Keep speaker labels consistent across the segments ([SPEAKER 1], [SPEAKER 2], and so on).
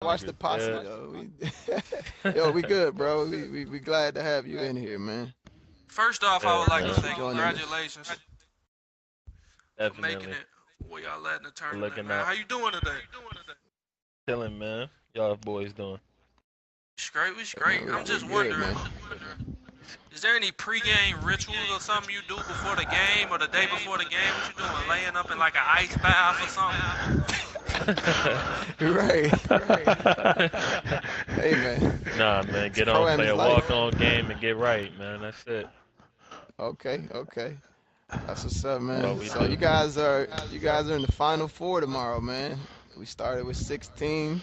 [SPEAKER 1] squash the
[SPEAKER 2] Niggas
[SPEAKER 1] posse
[SPEAKER 2] good.
[SPEAKER 1] though. Yo, we good, bro. We glad to have you in here, man.
[SPEAKER 3] First off, I would
[SPEAKER 2] Good,
[SPEAKER 3] like to
[SPEAKER 1] Thanks for
[SPEAKER 2] man.
[SPEAKER 3] say
[SPEAKER 1] joining us.
[SPEAKER 3] congratulations for making
[SPEAKER 2] Definitely.
[SPEAKER 3] it where y'all at in the
[SPEAKER 2] For
[SPEAKER 3] tournament,
[SPEAKER 2] looking
[SPEAKER 3] man.
[SPEAKER 2] out.
[SPEAKER 3] How you doing today?
[SPEAKER 2] Chilling, man. Y'all boys doing?
[SPEAKER 3] Straight, we
[SPEAKER 1] Yeah, man,
[SPEAKER 3] straight. I'm
[SPEAKER 1] we're
[SPEAKER 3] just
[SPEAKER 1] good,
[SPEAKER 3] wondering,
[SPEAKER 1] man.
[SPEAKER 3] is there any pregame rituals or something you do before the game or the day before the game? What you doing? Laying up in like an ice bath or something?
[SPEAKER 1] Right, right. Hey, man.
[SPEAKER 2] Nah, man.
[SPEAKER 1] It's
[SPEAKER 2] Get
[SPEAKER 1] pro
[SPEAKER 2] on,
[SPEAKER 1] am
[SPEAKER 2] play
[SPEAKER 1] is
[SPEAKER 2] a
[SPEAKER 1] life.
[SPEAKER 2] walk-on game and get right, man. That's it.
[SPEAKER 1] Okay, okay. That's what's up,
[SPEAKER 2] That's all
[SPEAKER 1] man.
[SPEAKER 2] we
[SPEAKER 1] So
[SPEAKER 2] do.
[SPEAKER 1] you guys are in the final four tomorrow, man. We started with 16.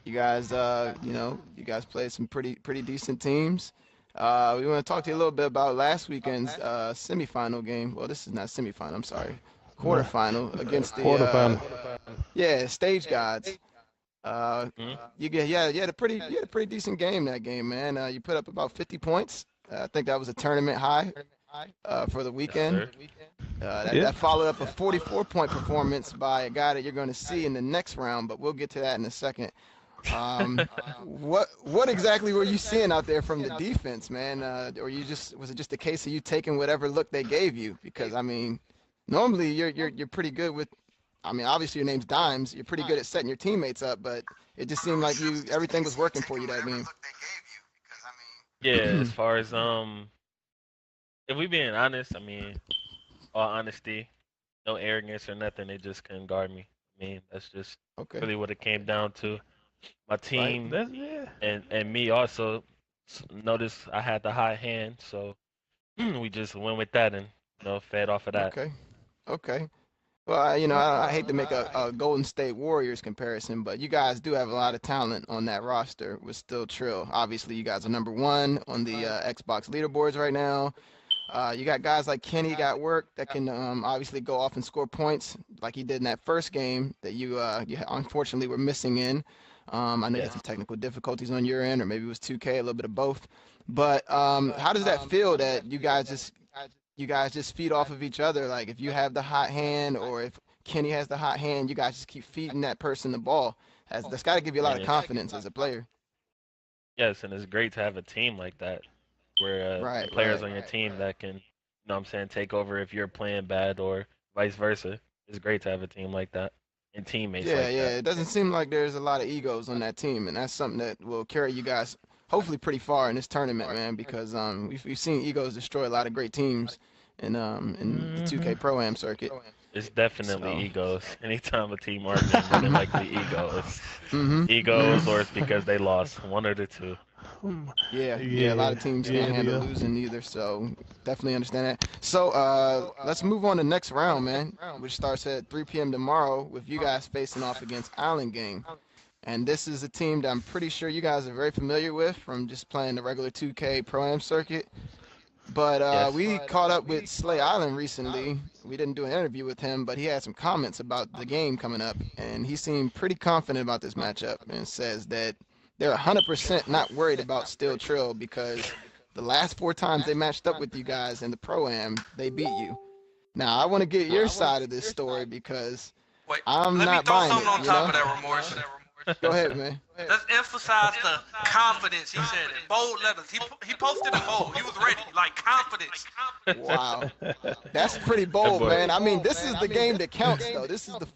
[SPEAKER 1] You guys, you guys played some pretty decent teams. We want to talk to you a little bit about last weekend's semifinal game. Well, this is not semifinal. I'm sorry,
[SPEAKER 4] No,
[SPEAKER 1] quarterfinal against the
[SPEAKER 4] quarterfinal.
[SPEAKER 1] yeah, Stage Gods. Uh,
[SPEAKER 2] Hmm?
[SPEAKER 1] you had a pretty decent game that game, man. You put up about 50 points. I think that was a tournament high for the
[SPEAKER 2] Yes,
[SPEAKER 1] weekend.
[SPEAKER 2] sir.
[SPEAKER 1] That
[SPEAKER 4] Yeah.
[SPEAKER 1] that followed up a 44-point performance by a guy that you're going to see in the next round, but we'll get to that in a second. What exactly were you seeing out there from the defense, man? Or was it just a case of you taking whatever look they gave you? Because I mean, normally you're pretty good with. I mean, obviously your name's Dimes. You're pretty good at setting your teammates up, but it just seemed like everything was working for you that game.
[SPEAKER 2] Yeah, as far as if we being honest, I mean, all honesty, no arrogance or nothing. They just couldn't guard me. I mean, that's just
[SPEAKER 1] Okay,
[SPEAKER 2] really what it came down to. My
[SPEAKER 1] right.
[SPEAKER 2] team
[SPEAKER 4] That's yeah.
[SPEAKER 2] and me also noticed I had the hot hand, so we just went with that and fed off of that.
[SPEAKER 1] Okay, okay. Well, I hate to make a Golden State Warriors comparison, but you guys do have a lot of talent on that roster with Still Trill. Obviously, you guys are number one on the Xbox leaderboards right now. You got guys like Kenny got work that can obviously go off and score points like he did in that first game that you unfortunately were missing in. I know you had
[SPEAKER 2] Yeah.
[SPEAKER 1] some technical difficulties on your end, or maybe it was 2K, a little bit of both. But how does that feel that you guys just feed off of each other? Like if you have the hot hand or if Kenny has the hot hand, you guys just keep feeding that person the ball. That's got to give you a lot
[SPEAKER 2] And
[SPEAKER 1] of
[SPEAKER 2] it's
[SPEAKER 1] confidence as a player.
[SPEAKER 2] yes, and it's great to have a team like that where
[SPEAKER 1] Right,
[SPEAKER 2] and players
[SPEAKER 1] right.
[SPEAKER 2] on your team that can, what I'm saying, take over if you're playing bad or vice versa. It's great to have a team like that and teammates
[SPEAKER 1] Yeah,
[SPEAKER 2] like that.
[SPEAKER 1] yeah. It doesn't seem like there's a lot of egos on that team, and that's something that will carry you guys hopefully pretty far in this tournament, man. Because we've seen egos destroy a lot of great teams in the
[SPEAKER 4] Hmm.
[SPEAKER 1] 2K Pro Am circuit.
[SPEAKER 2] It's definitely
[SPEAKER 1] So,
[SPEAKER 2] egos. Anytime a team arguing, more than likely egos.
[SPEAKER 1] hmm
[SPEAKER 2] Egos, or it's because they lost. One or the two.
[SPEAKER 1] yeah, yeah. A lot
[SPEAKER 4] Yeah,
[SPEAKER 1] of teams
[SPEAKER 4] yeah,
[SPEAKER 1] can't
[SPEAKER 4] it
[SPEAKER 1] handle
[SPEAKER 4] is.
[SPEAKER 1] losing either, so definitely understand that. So let's move on to next round, man, which starts at 3 p.m. tomorrow with you guys facing off against Allen Gang. And this is a team that I'm pretty sure you guys are very familiar with from just playing the regular 2K Pro Am circuit. But
[SPEAKER 2] Yes.
[SPEAKER 1] we caught up with Slay Island recently. We didn't do an interview with him, but he had some comments about the game coming up, and he seemed pretty confident about this matchup and says that they're 100% not worried about Steel Trill because the last four times they matched up with you guys in the Pro-Am, they beat you. Now, I want to get your side of this story because
[SPEAKER 3] Wait,
[SPEAKER 1] I'm
[SPEAKER 3] let me
[SPEAKER 1] not
[SPEAKER 3] throw
[SPEAKER 1] buying
[SPEAKER 3] something
[SPEAKER 1] it,
[SPEAKER 3] on
[SPEAKER 1] you
[SPEAKER 3] top
[SPEAKER 1] know?
[SPEAKER 3] of that, Remorse.
[SPEAKER 1] Go ahead, man.
[SPEAKER 3] Let's emphasize the confidence. He said it. Bold letters. He posted in bold. He was ready. Like confidence.
[SPEAKER 1] Wow. That's pretty
[SPEAKER 2] That
[SPEAKER 1] bold,
[SPEAKER 2] boy.
[SPEAKER 1] man. I mean, this is the game that counts, though. This is the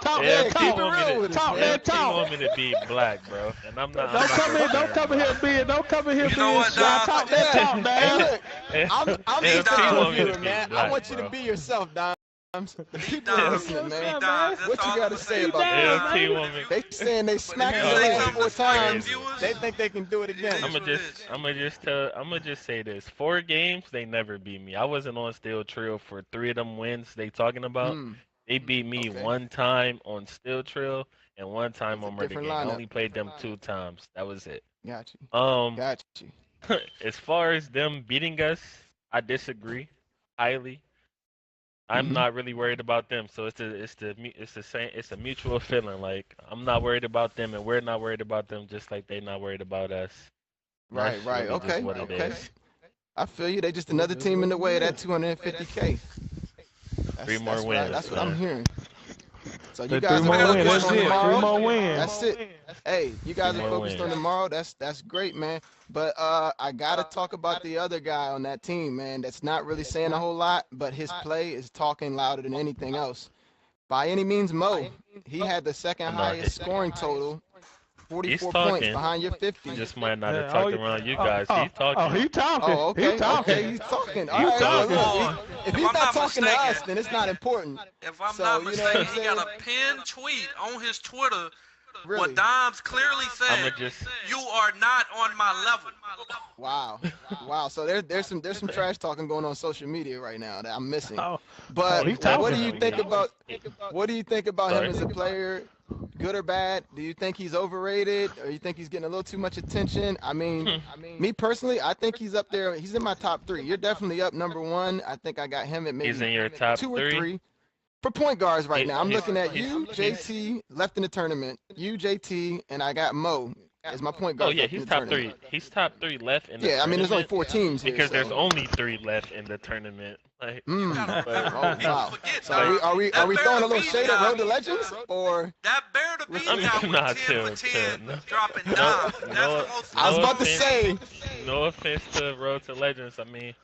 [SPEAKER 4] Talk
[SPEAKER 1] yeah,
[SPEAKER 4] that
[SPEAKER 2] AFT
[SPEAKER 1] keep it
[SPEAKER 4] talk.
[SPEAKER 2] want me
[SPEAKER 1] real
[SPEAKER 2] to
[SPEAKER 1] with us,
[SPEAKER 4] Talk
[SPEAKER 1] man.
[SPEAKER 4] that
[SPEAKER 2] AFT
[SPEAKER 4] talk.
[SPEAKER 2] want me to be black, bro, and I'm not. I'm
[SPEAKER 4] Don't
[SPEAKER 2] not
[SPEAKER 4] come
[SPEAKER 2] gonna
[SPEAKER 4] in. Don't
[SPEAKER 2] stand,
[SPEAKER 4] come in
[SPEAKER 2] bro.
[SPEAKER 4] here being. Don't come in here
[SPEAKER 3] You know
[SPEAKER 4] being
[SPEAKER 3] what,
[SPEAKER 4] shy.
[SPEAKER 3] Dom?
[SPEAKER 4] Talk that
[SPEAKER 1] Yeah.
[SPEAKER 4] talk,
[SPEAKER 1] Hey,
[SPEAKER 4] man.
[SPEAKER 1] look, I'm
[SPEAKER 3] D
[SPEAKER 1] just the
[SPEAKER 2] AFT
[SPEAKER 3] Dom.
[SPEAKER 2] want me to
[SPEAKER 1] interviewer,
[SPEAKER 2] be
[SPEAKER 1] man. I
[SPEAKER 2] black,
[SPEAKER 1] want you to
[SPEAKER 2] bro.
[SPEAKER 1] be yourself, Dimes. The
[SPEAKER 3] D
[SPEAKER 1] people are
[SPEAKER 3] Dom.
[SPEAKER 4] Be
[SPEAKER 1] listening, man.
[SPEAKER 3] D
[SPEAKER 4] yourself,
[SPEAKER 3] Dom.
[SPEAKER 4] man.
[SPEAKER 3] That's
[SPEAKER 1] What you
[SPEAKER 3] all I'm
[SPEAKER 1] got to
[SPEAKER 3] gonna
[SPEAKER 1] say
[SPEAKER 3] say.
[SPEAKER 4] Be
[SPEAKER 1] about this?
[SPEAKER 4] down,
[SPEAKER 2] AFT
[SPEAKER 4] man.
[SPEAKER 2] want me.
[SPEAKER 1] They saying they
[SPEAKER 3] But if
[SPEAKER 1] smacked
[SPEAKER 3] you
[SPEAKER 1] you the
[SPEAKER 3] say
[SPEAKER 1] last
[SPEAKER 3] something
[SPEAKER 1] four
[SPEAKER 3] disgraceful to
[SPEAKER 1] times.
[SPEAKER 2] Crazy.
[SPEAKER 3] viewers,
[SPEAKER 1] They think they can do it
[SPEAKER 3] it
[SPEAKER 1] again.
[SPEAKER 3] is what it is.
[SPEAKER 2] I'm gonna just say this. 4 games, they never beat me. I wasn't on Steel Trail for 3 of them wins they talking about.
[SPEAKER 1] Hmm.
[SPEAKER 2] They beat me
[SPEAKER 1] Okay.
[SPEAKER 2] one time on Steel Trail and one time
[SPEAKER 1] It's a
[SPEAKER 2] on Murder
[SPEAKER 1] different
[SPEAKER 2] Gang. I
[SPEAKER 1] lineup.
[SPEAKER 2] only played them 2 times. That was it.
[SPEAKER 1] Got you.
[SPEAKER 2] Um,
[SPEAKER 1] Got you.
[SPEAKER 2] as far as them beating us, I disagree highly. I'm not really worried about them. So it's the same. It's a mutual feeling. Like I'm not worried about them, and we're not worried about them, just like they're not worried about us. And
[SPEAKER 1] Right,
[SPEAKER 2] that's
[SPEAKER 1] right.
[SPEAKER 2] really just
[SPEAKER 1] Okay,
[SPEAKER 2] what it
[SPEAKER 1] okay.
[SPEAKER 2] is.
[SPEAKER 1] I feel you. They just another team in the way of that 250K.
[SPEAKER 2] Three more wins.
[SPEAKER 1] That's what I'm
[SPEAKER 2] Man.
[SPEAKER 1] hearing. So you
[SPEAKER 4] Say
[SPEAKER 1] guys
[SPEAKER 4] 3
[SPEAKER 1] are
[SPEAKER 4] more wins.
[SPEAKER 1] focused
[SPEAKER 4] That's
[SPEAKER 1] on
[SPEAKER 4] it. 3
[SPEAKER 1] tomorrow.
[SPEAKER 4] more wins.
[SPEAKER 1] That's it. Hey, you guys
[SPEAKER 2] Three
[SPEAKER 1] are
[SPEAKER 2] more
[SPEAKER 1] focused on
[SPEAKER 2] wins.
[SPEAKER 1] tomorrow. That's great, man. But I gotta talk about the other guy on that team, man. That's not really saying a whole lot, but his play is talking louder than anything else. By any means, Mo. He had the second
[SPEAKER 2] No,
[SPEAKER 1] highest scoring total,
[SPEAKER 2] he's
[SPEAKER 1] 44 points
[SPEAKER 2] talking.
[SPEAKER 1] behind your
[SPEAKER 2] He
[SPEAKER 1] 50.
[SPEAKER 2] just might not have
[SPEAKER 4] Yeah,
[SPEAKER 2] talked around you guys. He's
[SPEAKER 4] Oh,
[SPEAKER 2] talking.
[SPEAKER 4] he talking.
[SPEAKER 1] Oh,
[SPEAKER 4] He
[SPEAKER 1] okay,
[SPEAKER 4] talking.
[SPEAKER 1] okay, he's talking. All
[SPEAKER 4] He's
[SPEAKER 1] right, well,
[SPEAKER 4] talking.
[SPEAKER 1] look, if he's
[SPEAKER 3] I'm
[SPEAKER 1] not
[SPEAKER 3] not
[SPEAKER 1] talking to us,
[SPEAKER 3] mistaken-
[SPEAKER 1] then it's not important.
[SPEAKER 3] If I'm
[SPEAKER 1] So,
[SPEAKER 3] not
[SPEAKER 1] you know what I'm
[SPEAKER 3] mistaken, he got
[SPEAKER 1] saying?
[SPEAKER 3] a pinned tweet on his Twitter where
[SPEAKER 1] Really?
[SPEAKER 3] Dimes clearly
[SPEAKER 2] I'ma
[SPEAKER 3] said,
[SPEAKER 2] just.
[SPEAKER 3] "You are not on my level."
[SPEAKER 1] Wow, wow. So there's some trash talking going on social media right now that I'm missing.
[SPEAKER 4] Oh,
[SPEAKER 1] But
[SPEAKER 4] he's
[SPEAKER 1] what do
[SPEAKER 4] talking.
[SPEAKER 1] you think about him
[SPEAKER 2] Sorry.
[SPEAKER 1] as a player? Good or bad? Do you think he's overrated, or you think he's getting a little too much attention? I mean, me personally, I think he's up there. He's in my top 3. You're definitely up number 1. I think I got him at
[SPEAKER 2] He's in
[SPEAKER 1] maybe
[SPEAKER 2] your top
[SPEAKER 1] 2 or
[SPEAKER 2] three.
[SPEAKER 1] 3 for point guards right now. I'm
[SPEAKER 2] He's-
[SPEAKER 1] looking at
[SPEAKER 2] he's-
[SPEAKER 1] you, JT, left in the tournament. You, JT, and I got Mo as my point
[SPEAKER 2] Oh
[SPEAKER 1] guard.
[SPEAKER 2] yeah,
[SPEAKER 1] left in
[SPEAKER 2] he's
[SPEAKER 1] the
[SPEAKER 2] top
[SPEAKER 1] tournament.
[SPEAKER 2] 3. He's top 3 left in the
[SPEAKER 1] Yeah, I mean, there's only
[SPEAKER 2] tournament
[SPEAKER 1] 4 teams here.
[SPEAKER 2] because
[SPEAKER 1] so.
[SPEAKER 2] there's only 3 left in the tournament. Like,
[SPEAKER 1] Mm.
[SPEAKER 3] Gotta
[SPEAKER 1] Oh wow!
[SPEAKER 3] forget,
[SPEAKER 1] So
[SPEAKER 3] Dom.
[SPEAKER 1] are we
[SPEAKER 3] That
[SPEAKER 1] throwing a
[SPEAKER 3] better
[SPEAKER 1] little
[SPEAKER 3] be
[SPEAKER 1] shade at
[SPEAKER 3] now.
[SPEAKER 1] Road to Legends, or
[SPEAKER 3] That bear to be
[SPEAKER 1] I
[SPEAKER 2] mean,
[SPEAKER 3] now with
[SPEAKER 2] nah,
[SPEAKER 3] 10
[SPEAKER 2] chill,
[SPEAKER 3] for 10,
[SPEAKER 2] chill.
[SPEAKER 3] dropping
[SPEAKER 2] No,
[SPEAKER 3] dimes. That's
[SPEAKER 2] no,
[SPEAKER 3] the most.
[SPEAKER 1] I was
[SPEAKER 2] no
[SPEAKER 1] about to
[SPEAKER 2] offense.
[SPEAKER 1] say?
[SPEAKER 2] No offense to Road to Legends. I mean,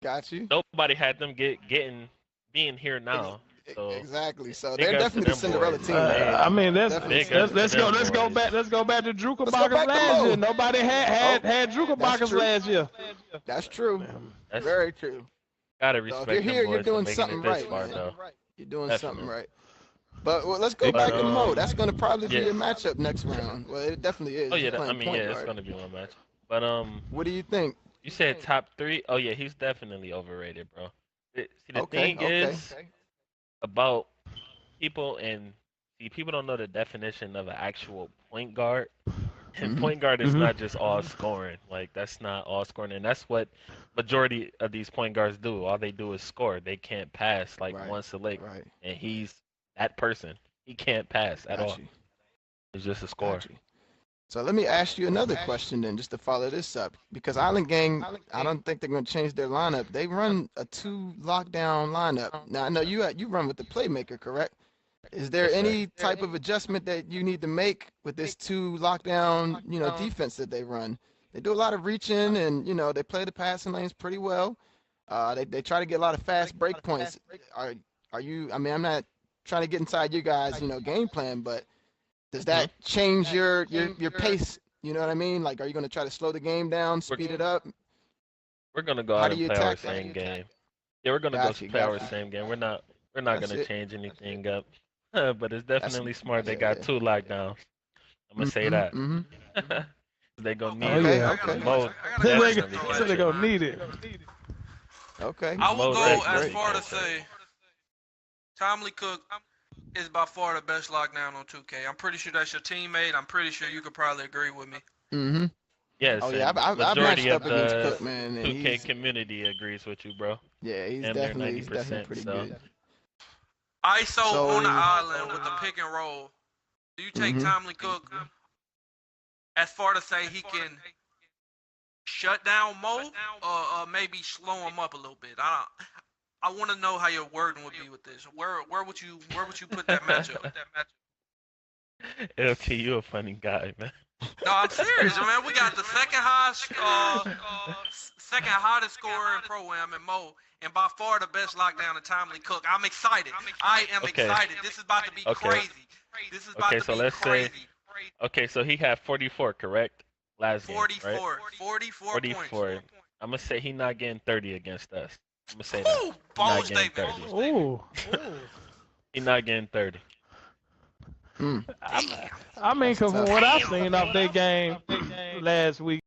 [SPEAKER 1] Got you.
[SPEAKER 2] nobody had them being here now. So
[SPEAKER 1] Exactly. So
[SPEAKER 2] big
[SPEAKER 1] they're
[SPEAKER 2] ups to
[SPEAKER 1] definitely the
[SPEAKER 2] them
[SPEAKER 1] Cinderella
[SPEAKER 2] boys.
[SPEAKER 1] team. man.
[SPEAKER 4] I mean,
[SPEAKER 1] Definitely.
[SPEAKER 4] let's go
[SPEAKER 2] boys.
[SPEAKER 4] let's go back to Drew
[SPEAKER 1] Let's go back
[SPEAKER 4] Kabaka's
[SPEAKER 1] to
[SPEAKER 4] last
[SPEAKER 1] Mo.
[SPEAKER 4] year. Nobody had
[SPEAKER 1] That's
[SPEAKER 4] Drew Kabaka's
[SPEAKER 1] true.
[SPEAKER 4] last year.
[SPEAKER 1] That's true.
[SPEAKER 2] That's
[SPEAKER 1] Very true.
[SPEAKER 2] gotta
[SPEAKER 1] So
[SPEAKER 2] respect
[SPEAKER 1] if you're
[SPEAKER 2] them
[SPEAKER 1] here,
[SPEAKER 2] boys
[SPEAKER 1] you're doing
[SPEAKER 2] for making
[SPEAKER 1] something
[SPEAKER 2] it this
[SPEAKER 1] right,
[SPEAKER 2] far,
[SPEAKER 1] man.
[SPEAKER 2] though.
[SPEAKER 1] You're doing
[SPEAKER 2] Definitely.
[SPEAKER 1] something right. But let's go
[SPEAKER 4] But,
[SPEAKER 1] back to Mo. That's going to probably
[SPEAKER 2] yeah.
[SPEAKER 1] be a matchup next round. Well, it definitely is.
[SPEAKER 2] Oh yeah,
[SPEAKER 1] He's
[SPEAKER 2] I
[SPEAKER 1] playing
[SPEAKER 2] mean
[SPEAKER 1] point
[SPEAKER 2] yeah, it's
[SPEAKER 1] guard.
[SPEAKER 2] gonna be one match. But
[SPEAKER 1] What do you think?
[SPEAKER 2] you said top 3. Oh yeah, he's definitely overrated, bro. See, the
[SPEAKER 1] Okay.
[SPEAKER 2] thing
[SPEAKER 1] Okay.
[SPEAKER 2] is about people people don't know the definition of an actual point guard. And
[SPEAKER 1] Mhm.
[SPEAKER 2] point guard is
[SPEAKER 4] Mhm.
[SPEAKER 2] not just all scoring. Like that's not all scoring, and that's what majority of these point guards do. All they do is score. They can't pass like
[SPEAKER 1] Right.
[SPEAKER 2] one select,
[SPEAKER 1] Right.
[SPEAKER 2] and he's that person. He can't pass at all.
[SPEAKER 1] Got you.
[SPEAKER 2] He's just a scorer.
[SPEAKER 1] Got you. So let me ask you another question then, just to follow this up. Because Island Gang, I don't think they're going to change their lineup. They run a 2 lockdown lineup. Now I know you run with the playmaker, correct? Is there
[SPEAKER 2] Yes, sir.
[SPEAKER 1] any type of adjustment that you need to make with this 2 lockdown, defense that they run? They do a lot of reaching, and they play the passing lanes pretty well. They try to get a lot of fast break points. Are you? I mean, I'm not trying to get inside you guys, game plan, but does that change your pace? You know what I mean? Like, are you going to try to slow the game down, speed it up?
[SPEAKER 2] We're gonna go
[SPEAKER 1] How
[SPEAKER 2] out
[SPEAKER 1] do
[SPEAKER 2] and
[SPEAKER 1] you
[SPEAKER 2] play our
[SPEAKER 1] attack that?
[SPEAKER 2] same game. Yeah, we're gonna
[SPEAKER 1] Gotcha,
[SPEAKER 2] go play our
[SPEAKER 1] gotcha.
[SPEAKER 2] same game. We're not
[SPEAKER 1] That's
[SPEAKER 2] gonna
[SPEAKER 1] it.
[SPEAKER 2] change anything up. But it's definitely smart. They got
[SPEAKER 1] yeah.
[SPEAKER 2] 2 lockdowns. I'm gonna say that.
[SPEAKER 1] Mhm.
[SPEAKER 2] They gonna need
[SPEAKER 4] Oh,
[SPEAKER 2] it.
[SPEAKER 4] yeah.
[SPEAKER 1] Okay.
[SPEAKER 2] Mo
[SPEAKER 4] They
[SPEAKER 2] definitely
[SPEAKER 4] said they gonna need it.
[SPEAKER 1] Okay.
[SPEAKER 3] I will
[SPEAKER 2] Mo
[SPEAKER 3] go
[SPEAKER 2] definitely
[SPEAKER 3] as far to
[SPEAKER 2] can't
[SPEAKER 3] say, Tomley Cook is by far the best lockdown on 2K. I'm pretty sure that's your teammate. I'm pretty sure you could probably agree with me.
[SPEAKER 1] Mm-hmm.
[SPEAKER 2] Yes.
[SPEAKER 1] Oh yeah,
[SPEAKER 2] and
[SPEAKER 1] I've
[SPEAKER 2] majority
[SPEAKER 1] matched up
[SPEAKER 2] of
[SPEAKER 1] against
[SPEAKER 2] the
[SPEAKER 1] Cook, man. And
[SPEAKER 2] 2K
[SPEAKER 1] he's
[SPEAKER 2] community agrees with you, bro.
[SPEAKER 1] yeah, he's
[SPEAKER 2] Damn near
[SPEAKER 1] definitely
[SPEAKER 2] 90%,
[SPEAKER 1] pretty
[SPEAKER 2] so.
[SPEAKER 1] good.
[SPEAKER 3] ISO
[SPEAKER 1] So-
[SPEAKER 3] on the island with the pick and roll. Do you take
[SPEAKER 1] Mhm.
[SPEAKER 3] Tomley Cook as far to say he can shut down Mo, or maybe slow him up a little bit? I want to know how your wording would be with this. Where would you put that matchup?
[SPEAKER 2] LT, you a funny guy, man.
[SPEAKER 3] No, I'm serious, man. We got the second hottest scorer in Pro-Am and Mo, and by far the best lockdown in Tomley Cook. I'm excited. I am
[SPEAKER 2] Okay.
[SPEAKER 3] excited. This is about to be
[SPEAKER 2] Okay.
[SPEAKER 3] crazy. This is about
[SPEAKER 2] Okay,
[SPEAKER 3] to
[SPEAKER 2] so
[SPEAKER 3] be
[SPEAKER 2] let's say-
[SPEAKER 3] crazy.
[SPEAKER 2] Okay, so he had 44, correct? Last game, right?
[SPEAKER 3] 44
[SPEAKER 2] 44.
[SPEAKER 3] points.
[SPEAKER 2] I'm gonna say he not getting 30 against us. I'm gonna say that.
[SPEAKER 3] Ooh, bold
[SPEAKER 2] Not getting
[SPEAKER 3] statement.
[SPEAKER 2] 30.
[SPEAKER 4] Ooh.
[SPEAKER 2] He not getting 30.
[SPEAKER 4] I mean, cause from what I seen off their game last week,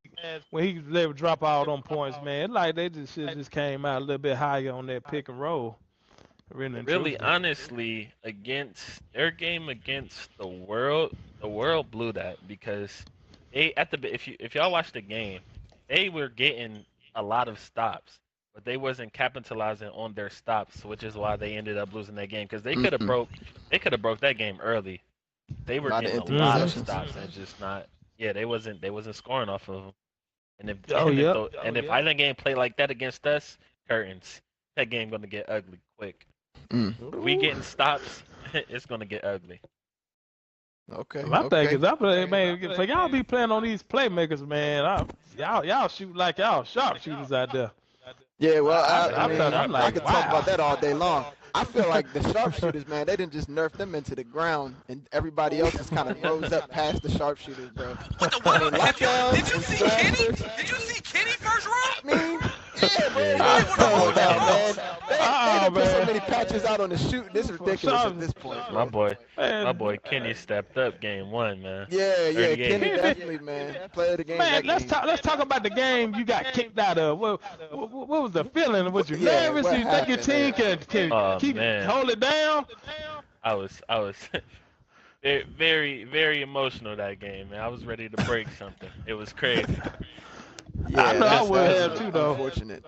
[SPEAKER 4] when he was able to drop all them points, man, like they just came out a little bit higher on that pick and roll. Really, and
[SPEAKER 2] Really,
[SPEAKER 4] truthfully.
[SPEAKER 2] honestly, against their game against the world blew that because they if y'all watch the game, they were getting a lot of stops. but they wasn't capitalizing on their stops, which is why they ended up losing that game. Because they could have broke that game early. They were
[SPEAKER 1] Lot of
[SPEAKER 2] getting a lot of
[SPEAKER 1] interceptions.
[SPEAKER 2] stops and just not. Yeah, they wasn't scoring off of them. And if if Island game play like that against us, curtains, that game gonna get ugly quick. If we getting stops, it's gonna get ugly.
[SPEAKER 1] Okay.
[SPEAKER 4] My thing is, man, for y'all be playing on these playmakers, man. Y'all shoot like y'all sharpshooters out there.
[SPEAKER 1] Yeah, well,
[SPEAKER 4] I'm like,
[SPEAKER 1] I could talk about that all day long. I feel like the sharpshooters, man, they didn't just nerf them into the ground, and everybody else just kind of rose up past the sharpshooters, bro.
[SPEAKER 3] What did you see Kenny? Did you see Kenny first round?
[SPEAKER 1] I mean, yeah, man. They put so many patches out on the shoot. This is ridiculous at this point.
[SPEAKER 2] My boy Kenny stepped up game 1, man.
[SPEAKER 1] Yeah, Kenny definitely, man. Player of the game.
[SPEAKER 4] Man, let's talk about the game you got kicked out of. What was the feeling? Was you nervous? Do you think your team can keep hold it down?
[SPEAKER 2] I was very, very emotional that game, man. I was ready to break something. It was crazy.
[SPEAKER 1] Yeah,
[SPEAKER 4] I know I would have too, though.
[SPEAKER 1] Unfortunate.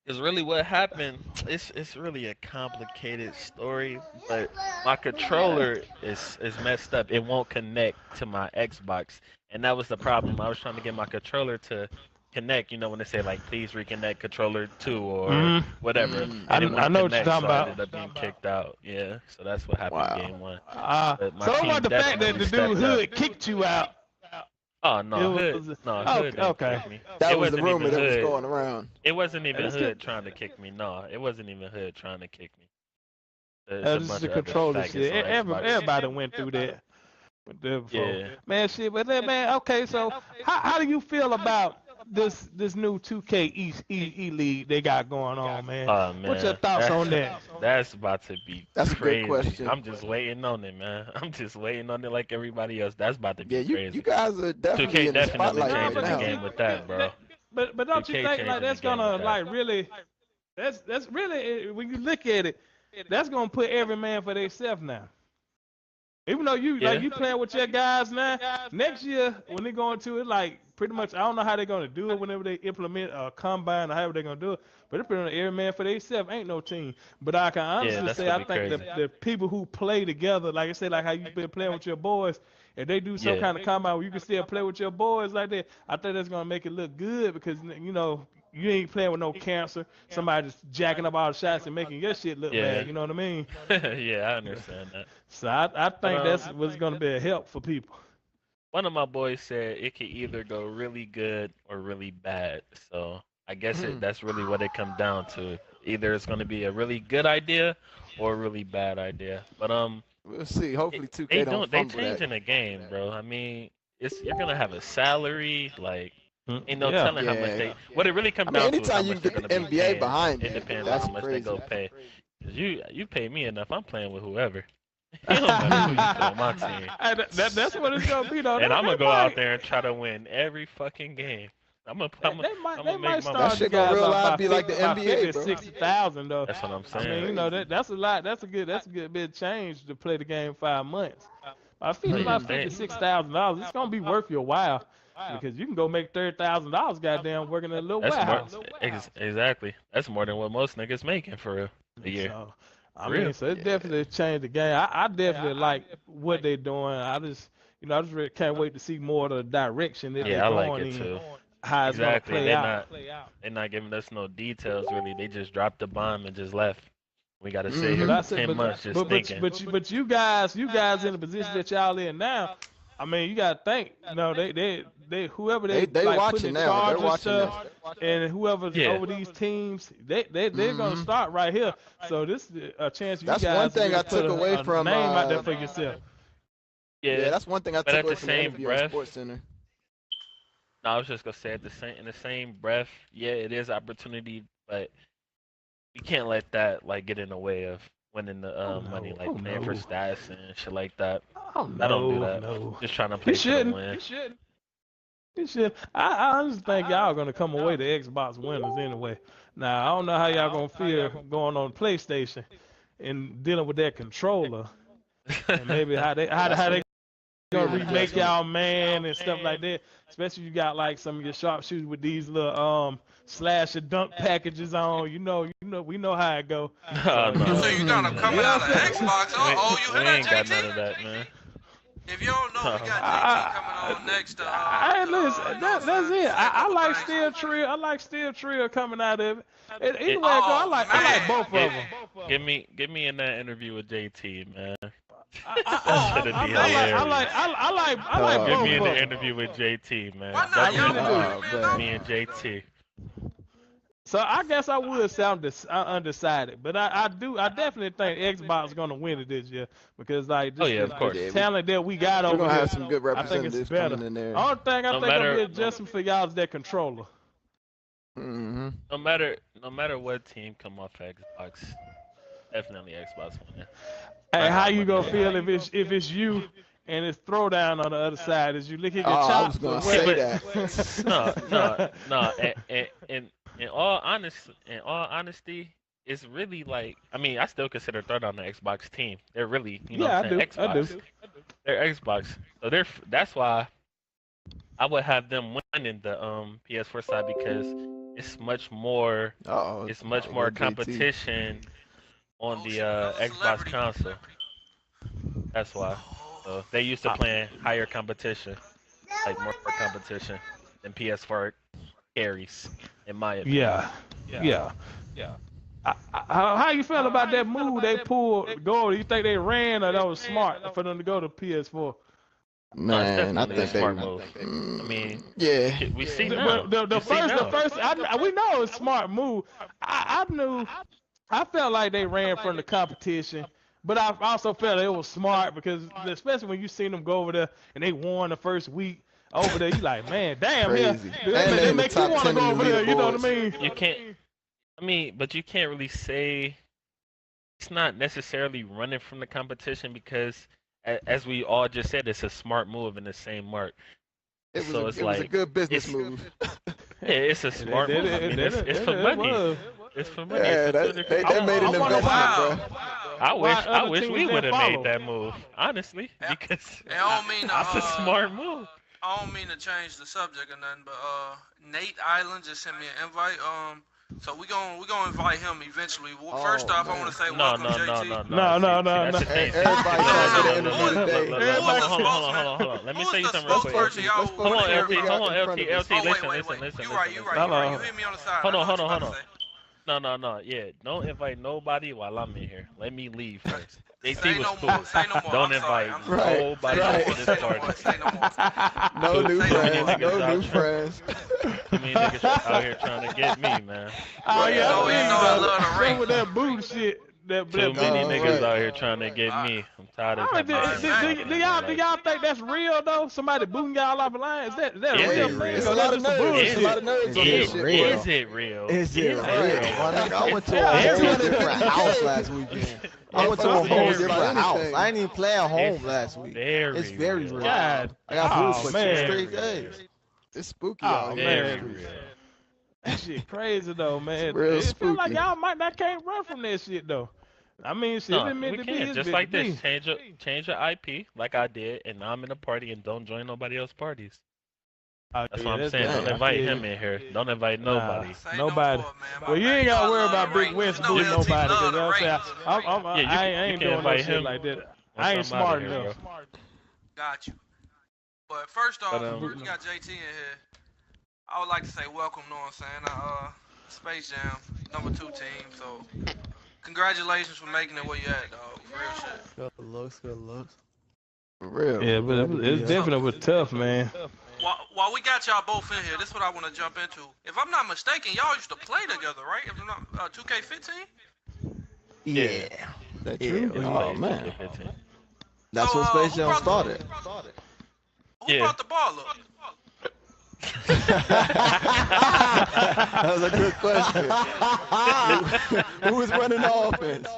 [SPEAKER 2] Because really what happened, it's really a complicated story, but my controller is messed up. It won't connect to my Xbox, and that was the problem. I was trying to get my controller to connect, when they say like please reconnect controller 2 or whatever.
[SPEAKER 4] I know what you're talking about.
[SPEAKER 2] I ended up being kicked out. Yeah, so that's what happened in game 1.
[SPEAKER 4] So about the fact that the dude Hood kicked you out.
[SPEAKER 2] Oh no, Hood didn't kick me.
[SPEAKER 1] That was the rumor that was going around.
[SPEAKER 2] It wasn't even Hood trying to kick me. No, it wasn't even Hood trying to kick me.
[SPEAKER 4] This is the controller shit. Everybody went through that.
[SPEAKER 2] Yeah.
[SPEAKER 4] Man, shit, but then, man, okay, so how do you feel about this new 2K E League they got going on, man?
[SPEAKER 2] Oh, man.
[SPEAKER 4] What's your thoughts on that?
[SPEAKER 2] That's about to be
[SPEAKER 1] That's
[SPEAKER 2] crazy.
[SPEAKER 1] A good question.
[SPEAKER 2] I'm just waiting on it, man. I'm just waiting on it like everybody else. That's about to be crazy.
[SPEAKER 1] You guys are definitely
[SPEAKER 2] 2K
[SPEAKER 1] in the
[SPEAKER 2] definitely
[SPEAKER 1] spotlight
[SPEAKER 2] changing
[SPEAKER 1] right
[SPEAKER 2] the
[SPEAKER 1] now.
[SPEAKER 2] game with that, bro.
[SPEAKER 4] But don't you think like that's gonna like really? That's really, when you look at it, that's gonna put every man for themselves now. Even though you playing with your guys now, next year when they go into it, like pretty much, I don't know how they're gonna do it whenever they implement a combine or however they're gonna do it. But it's pretty much every man for themselves. Ain't no team. But I can honestly say I think the people who play together, like I said, like how you been playing with your boys, if they do some kind of combine where you can still play with your boys like that, I think that's gonna make it look good because you ain't playing with no cancer. Somebody just jacking up all the shots and making your shit look bad. You know what I mean?
[SPEAKER 2] Yeah, I understand that.
[SPEAKER 4] So I think that's what's going to be a help for people.
[SPEAKER 2] One of my boys said it could either go really good or really bad. So I guess that's really what it comes down to. Either it's going to be a really good idea or a really bad idea. But
[SPEAKER 1] we'll see. Hopefully 2K don't fumble
[SPEAKER 2] they changing the game, bro. I mean, you're going to have a salary like. Ain't no telling how much what it really comes down to is how much they're going to be paying.
[SPEAKER 1] Behind
[SPEAKER 2] it depends on how much they go pay. Cause you pay me enough, I'm playing with whoever. It don't matter who you put on my team.
[SPEAKER 4] That's what it's gonna be, though.
[SPEAKER 2] And I'm gonna go out there and try to win every fucking game.
[SPEAKER 4] They might start
[SPEAKER 1] that shit gonna real live be like the NBA, bro.
[SPEAKER 4] 60,000 though.
[SPEAKER 2] That's what I'm saying.
[SPEAKER 4] I mean, that's a lot. That's a good bit of change to play the game 5 months. I feel about $56,000. It's gonna be worth your while. Because you can go make $30,000 goddamn working in a little warehouse.
[SPEAKER 2] Exactly. That's more than what most niggas making for a year.
[SPEAKER 4] So, I mean, so it definitely changed the game. I definitely like what they're doing. I just really can't wait to see more of the direction that they're going in.
[SPEAKER 2] Yeah, I like it too.
[SPEAKER 4] How it's gonna play out.
[SPEAKER 2] They're not giving us no details really. They just dropped the bomb and just left. We gotta sit here for 10 months just thinking.
[SPEAKER 4] But you guys in the position that y'all in now, I mean, you gotta think. Whoever they like
[SPEAKER 1] watching now. They're watching
[SPEAKER 4] stuff, and whoever's over these teams, they're gonna start right here. So this is a chance.
[SPEAKER 1] That's one thing I took away from
[SPEAKER 4] name out there for yourself.
[SPEAKER 2] Yeah,
[SPEAKER 1] that's one thing I took away from the interview on Sports Center.
[SPEAKER 2] No, I was just gonna say in the same breath, yeah, it is opportunity, but you can't let that like get in the way of winning the money, like playing for stats and shit like that. I don't do that. Just trying to play for the win.
[SPEAKER 4] You should. I honestly think y'all gonna come away the Xbox winners anyway. Now I don't know how y'all gonna feel going on PlayStation and dealing with that controller, and maybe how they gonna remake y'all man and stuff like that. Especially if you got like some of your sharpshooters with these little slash and dunk packages on. We know how it go.
[SPEAKER 2] No, no.
[SPEAKER 3] So you got them coming out of Xbox. You
[SPEAKER 2] We
[SPEAKER 3] hear that,
[SPEAKER 2] ain't got none
[SPEAKER 3] JT?
[SPEAKER 2] of that, man.
[SPEAKER 3] If you don't know, we got JT coming on next.
[SPEAKER 4] Listen, that's it. I like Steel Trill. I like Steel Trill coming out of it. Either way it go, I like both of them.
[SPEAKER 2] Get me in that interview with JT, man.
[SPEAKER 4] I like
[SPEAKER 2] Get
[SPEAKER 4] both
[SPEAKER 2] me in
[SPEAKER 4] of
[SPEAKER 2] the
[SPEAKER 4] them.
[SPEAKER 2] interview with JT, man.
[SPEAKER 3] Why not?
[SPEAKER 2] That's me and JT.
[SPEAKER 4] So I guess I would sound undecided, but I definitely think Xbox is gonna win it this year because like
[SPEAKER 2] of course.
[SPEAKER 4] this talent that we got
[SPEAKER 1] We're
[SPEAKER 4] over
[SPEAKER 1] gonna
[SPEAKER 4] here,
[SPEAKER 1] have some good
[SPEAKER 4] I think it's
[SPEAKER 1] representatives
[SPEAKER 4] better.
[SPEAKER 1] coming in there.
[SPEAKER 4] Only thing I
[SPEAKER 2] No
[SPEAKER 4] think
[SPEAKER 2] matter-
[SPEAKER 4] will be adjustment for y'all is that controller.
[SPEAKER 1] Mm-hmm.
[SPEAKER 2] No matter what team come off Xbox, definitely Xbox winning.
[SPEAKER 4] Hey, how you gonna feel if it's you and it's throwdown on the other side? Is you licking your
[SPEAKER 1] I was
[SPEAKER 4] chops?
[SPEAKER 1] gonna
[SPEAKER 4] or
[SPEAKER 1] say
[SPEAKER 4] what?
[SPEAKER 2] No. In all honesty, it's really like I still consider Throwdown the Xbox team. They're really
[SPEAKER 4] Yeah, I do.
[SPEAKER 2] Xbox.
[SPEAKER 4] I do.
[SPEAKER 2] They're Xbox, so that's why I would have them winning the PS4 side because it's much more competition on the Xbox console. That's why. So they used to playing higher competition, like more competition than PS4 carries, in my opinion.
[SPEAKER 4] Yeah. How you feel about that move they pulled? Go? You think they ran or that was smart for them to go to PS4?
[SPEAKER 1] Man, I think
[SPEAKER 2] a smart move. I mean,
[SPEAKER 1] yeah.
[SPEAKER 2] we see now.
[SPEAKER 4] The first, we know it's a smart move. I felt like they ran from the competition, but I also felt it was smart because, especially when you seen them go over there and they won the first week over there, you like, man, damn,
[SPEAKER 1] Crazy.
[SPEAKER 4] It makes you want to go over there. You know what I mean?
[SPEAKER 2] You can't. But you can't really say it's not necessarily running from the competition because, as we all just said, it's a smart move in the same mark.
[SPEAKER 1] It was a good business move.
[SPEAKER 2] Yeah, it's a smart move. It's for money. It's for money.
[SPEAKER 1] Yeah, they made an investment, bro.
[SPEAKER 2] I wish we would have made that move, honestly, because that's a smart move.
[SPEAKER 3] I don't mean to change the subject or nothing, but Nate Island just sent me an invite. So we gonna invite him eventually. First off, I want to say welcome, JT.
[SPEAKER 4] No.
[SPEAKER 1] Everybody trying to get an interview today.
[SPEAKER 2] Hold on. Let me say you something real quick. Hold on, LT. Listen.
[SPEAKER 3] You right. You hit me on the side.
[SPEAKER 2] Hold on. No. Yeah, don't invite nobody while I'm in here. Let me leave first. JT was cool. Don't invite nobody to this party.
[SPEAKER 1] No new friends.
[SPEAKER 2] Too many niggas out here trying to get me, man.
[SPEAKER 4] Oh yeah,
[SPEAKER 3] I love the ring.
[SPEAKER 4] with that boot shit.
[SPEAKER 2] Too many niggas out here trying to get me. I'm tired of
[SPEAKER 4] Do y'all think that's real though? Somebody booting y'all off the line? Is that real thing?
[SPEAKER 1] It's a lot of nerds. A lot of nerds on this shit.
[SPEAKER 2] Is it real?
[SPEAKER 5] Is it real? I went to a whole different house last weekend. I went to a whole different house. I ain't even play at home last week. It's very real.
[SPEAKER 4] God,
[SPEAKER 5] I got food for 2
[SPEAKER 4] man.
[SPEAKER 5] straight days.
[SPEAKER 1] It's spooky.
[SPEAKER 4] Oh,
[SPEAKER 2] Very
[SPEAKER 4] man.
[SPEAKER 2] real.
[SPEAKER 4] That shit crazy though, man.
[SPEAKER 1] Real
[SPEAKER 4] It feel like
[SPEAKER 1] spooky.
[SPEAKER 4] y'all might not can't run from that shit though. I mean, shit,
[SPEAKER 2] No,
[SPEAKER 4] it meant
[SPEAKER 2] we
[SPEAKER 4] to be.
[SPEAKER 2] can't.
[SPEAKER 4] It's
[SPEAKER 2] Just
[SPEAKER 4] meant
[SPEAKER 2] like
[SPEAKER 4] to be.
[SPEAKER 2] this. Change your IP like I did, and now I'm in a party and don't join nobody else's parties.
[SPEAKER 4] Oh,
[SPEAKER 2] That's
[SPEAKER 4] yeah,
[SPEAKER 2] what I'm saying.
[SPEAKER 4] bad.
[SPEAKER 2] Don't invite
[SPEAKER 4] Yeah.
[SPEAKER 2] him in here. Don't invite nobody.
[SPEAKER 4] Nobody. Well, you ain't gotta worry about Big West booting nobody. Cause I ain't doing no shit like that. I ain't smart enough.
[SPEAKER 3] Got you. But first off,
[SPEAKER 2] But,
[SPEAKER 3] we got JT in here. I would like to say welcome, know what I'm saying? Space Jam, #2 team. So, congratulations for making it where you at, dog. For real shit.
[SPEAKER 5] Good looks.
[SPEAKER 1] For real.
[SPEAKER 4] Yeah, but it's definitely was tough, man.
[SPEAKER 3] While we got y'all both in here, this is what I want to jump into. If I'm not mistaken, y'all used to play together, right? If I'm not 2K15?
[SPEAKER 5] Yeah.
[SPEAKER 1] That
[SPEAKER 5] Yeah,
[SPEAKER 1] true?
[SPEAKER 5] we
[SPEAKER 1] Oh
[SPEAKER 5] played.
[SPEAKER 1] man.
[SPEAKER 5] That's
[SPEAKER 3] So,
[SPEAKER 5] when Space
[SPEAKER 3] who
[SPEAKER 5] Jam
[SPEAKER 3] brought the-
[SPEAKER 5] started.
[SPEAKER 3] Who
[SPEAKER 2] Yeah.
[SPEAKER 3] brought the ball up?
[SPEAKER 1] That was a good question. Who was running the offense?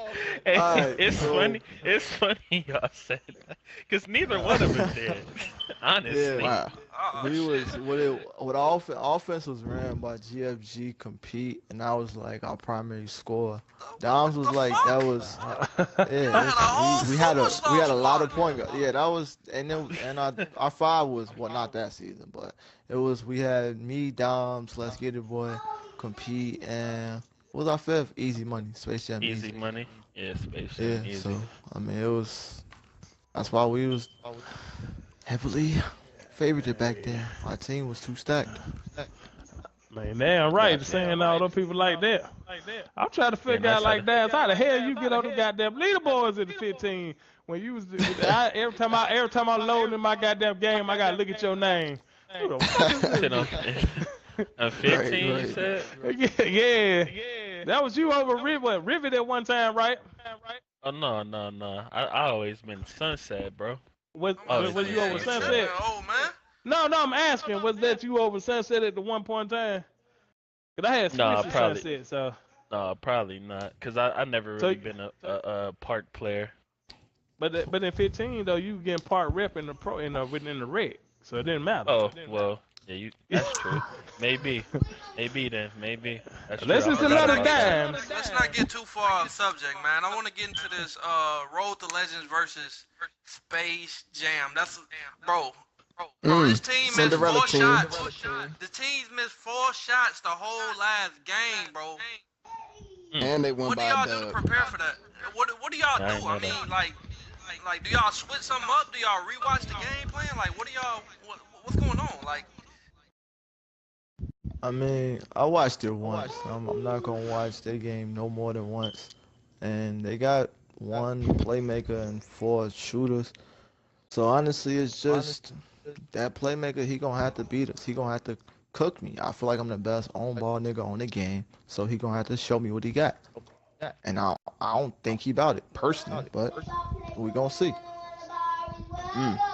[SPEAKER 5] Alright,
[SPEAKER 2] It's
[SPEAKER 5] so
[SPEAKER 2] funny. It's funny y'all said that because neither one of us did. Honestly.
[SPEAKER 5] yeah,
[SPEAKER 1] Wow.
[SPEAKER 3] Oh
[SPEAKER 5] we was
[SPEAKER 3] shit.
[SPEAKER 5] what offense was ran by GFG compete, and I was like our primary scorer.
[SPEAKER 3] What
[SPEAKER 5] Downs was
[SPEAKER 3] the
[SPEAKER 5] like that
[SPEAKER 3] fuck?
[SPEAKER 5] was
[SPEAKER 3] Y'all
[SPEAKER 5] yeah.
[SPEAKER 3] had a whole
[SPEAKER 5] We had
[SPEAKER 3] football
[SPEAKER 5] we
[SPEAKER 3] style
[SPEAKER 5] had a lot
[SPEAKER 3] squad.
[SPEAKER 5] of point guard. Yeah, that was our five was well not that season, but it was we had me, Doms, Let's Get It Boy, compete, and what was our fifth? Easy Money, Space Jam
[SPEAKER 2] Easy
[SPEAKER 5] Easy.
[SPEAKER 2] money. Yeah, Space
[SPEAKER 5] Yeah,
[SPEAKER 2] Jam easy.
[SPEAKER 5] so I mean it was that's why we was heavily favored back then. Our team was too stacked.
[SPEAKER 4] Man, damn right, saying all those people like that. I'm trying to
[SPEAKER 2] Yeah,
[SPEAKER 4] figure
[SPEAKER 2] that's
[SPEAKER 4] out
[SPEAKER 2] how
[SPEAKER 4] like that. How the hell you get on the goddamn leaderboards in the 15 when you was every time I load in my goddamn game, I gotta look at your name. Who the fuck is
[SPEAKER 2] shit on
[SPEAKER 4] this?
[SPEAKER 2] on
[SPEAKER 1] Right,
[SPEAKER 2] 15 you
[SPEAKER 1] right.
[SPEAKER 2] said?
[SPEAKER 4] Yeah. That was you over Rivet at one time, right?
[SPEAKER 2] Oh no. I always been Sunset, bro.
[SPEAKER 4] Was
[SPEAKER 3] I'm about to
[SPEAKER 2] Always
[SPEAKER 3] say,
[SPEAKER 4] was
[SPEAKER 2] been
[SPEAKER 4] you
[SPEAKER 3] yeah,
[SPEAKER 4] over
[SPEAKER 3] you
[SPEAKER 2] Sunset.
[SPEAKER 3] tripping,
[SPEAKER 4] Sunset?
[SPEAKER 3] old man.
[SPEAKER 4] No, I'm asking, was that you over Sunset at the one point in time? Cause I had
[SPEAKER 2] Nah,
[SPEAKER 4] switched to
[SPEAKER 2] probably
[SPEAKER 4] Sunset, so
[SPEAKER 2] no, probably not. Cause I never
[SPEAKER 4] so
[SPEAKER 2] really been a park player.
[SPEAKER 4] but in 15 though you getting part rep in the pro within the red, so it didn't matter.
[SPEAKER 2] Oh, well, yeah, that's true. Maybe. Maybe then. Maybe. That's true. I
[SPEAKER 4] Listen to
[SPEAKER 3] Let's
[SPEAKER 2] forgot
[SPEAKER 4] Lottie
[SPEAKER 3] not
[SPEAKER 2] about
[SPEAKER 3] get too
[SPEAKER 2] that.
[SPEAKER 4] Dimes.
[SPEAKER 3] let's not get too far off subject, man. I want to get into this Road to Legends versus Space Jam. That's bro. This team missed
[SPEAKER 1] Cinderella
[SPEAKER 3] four
[SPEAKER 1] team.
[SPEAKER 3] shots. The teams missed 4 shots the whole last game, bro.
[SPEAKER 1] And they won
[SPEAKER 3] What do
[SPEAKER 1] by a
[SPEAKER 3] y'all do to
[SPEAKER 1] dub.
[SPEAKER 3] prepare for that? What do y'all
[SPEAKER 2] I ain't
[SPEAKER 3] do? I
[SPEAKER 2] know
[SPEAKER 3] mean,
[SPEAKER 2] that.
[SPEAKER 3] like, do y'all switch something up? Do y'all rewatch the game plan? Like, what do y'all what's going on? Like,
[SPEAKER 5] I mean, I watched it once. I'm not gonna watch their game no more than once. And they got one playmaker and four shooters. So honestly, it's just that playmaker. He gonna have to beat us. He gonna have to cook me. I feel like I'm the best on ball nigga on the game. So he gonna have to show me what he got. And I don't think he about it personally, but we gonna see.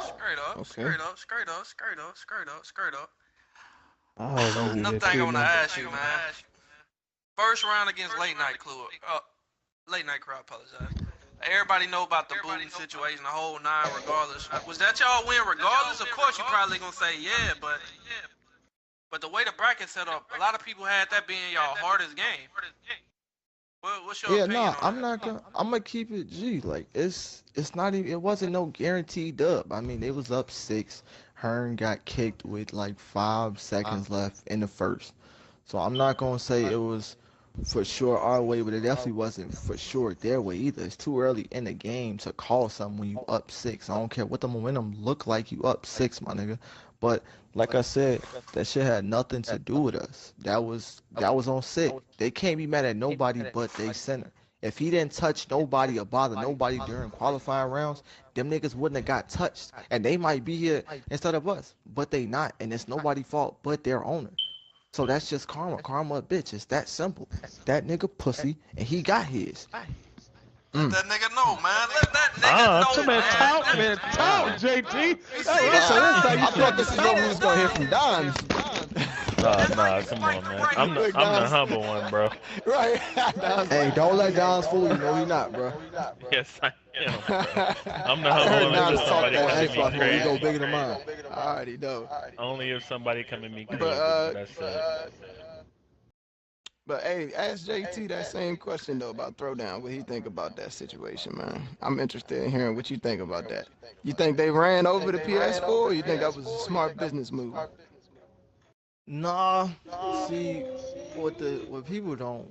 [SPEAKER 3] straight up,
[SPEAKER 1] Okay.
[SPEAKER 3] straight up.
[SPEAKER 4] Oh,
[SPEAKER 3] So,
[SPEAKER 4] we
[SPEAKER 3] another
[SPEAKER 4] get
[SPEAKER 3] thing I
[SPEAKER 4] to
[SPEAKER 3] want to
[SPEAKER 4] now.
[SPEAKER 3] ask you, man. First round against late night crowd. Apologize. Everybody know about the booting situation, the whole nine. Regardless, was that y'all win? Regardless, of course, you probably gonna say yeah, but the way the bracket set up, a lot of people had that being y'all hardest game. What's your
[SPEAKER 5] Yeah,
[SPEAKER 3] opinion
[SPEAKER 5] nah,
[SPEAKER 3] on that?
[SPEAKER 5] I'm gonna keep it G. Like it's not even it wasn't no guaranteed dub. I mean, they was up 6. Hearn got kicked with like 5 seconds left in the first. So I'm not gonna say it was for sure our way, but it definitely wasn't for sure their way either. It's too early in the game to call something when you up 6. I don't care what the momentum look like, you up 6, my nigga. But like I said, that shit had nothing to do with us. That was on sick. They can't be mad at nobody but they center. If he didn't touch nobody or bother nobody during qualifying rounds, them niggas wouldn't have got touched. And they might be here instead of us. But they not. And it's nobody's fault but their owner. So that's just karma. Karma a bitch. It's that simple. That nigga pussy and he got his.
[SPEAKER 3] Let that nigga know, man. Let that nigga know,
[SPEAKER 4] Too man, talk, JT.
[SPEAKER 3] You see
[SPEAKER 1] I thought this is what we was gonna hear from Don.
[SPEAKER 2] Nah, come on, man. I'm the humble one, bro.
[SPEAKER 1] Right.
[SPEAKER 5] Hey, don't let Dons fool you. No, he not, bro.
[SPEAKER 2] Yes, I am. Bro. I'm the
[SPEAKER 1] I heard
[SPEAKER 2] humble one
[SPEAKER 1] Nas
[SPEAKER 2] until
[SPEAKER 1] talk
[SPEAKER 2] somebody
[SPEAKER 1] that
[SPEAKER 2] come
[SPEAKER 1] shit
[SPEAKER 2] at
[SPEAKER 5] Xbox,
[SPEAKER 2] me
[SPEAKER 5] bro, he go
[SPEAKER 2] crazy.
[SPEAKER 5] bigger than mine.
[SPEAKER 1] I already know.
[SPEAKER 2] Only if somebody come at me crazy.
[SPEAKER 1] But
[SPEAKER 2] That's it.
[SPEAKER 1] but hey, ask JT that same question though about throwdown. What he think about that situation, man? I'm interested in hearing what you think about that. You think they ran over the PS4, or you think that was a smart business move?
[SPEAKER 5] Nah, see, what people don't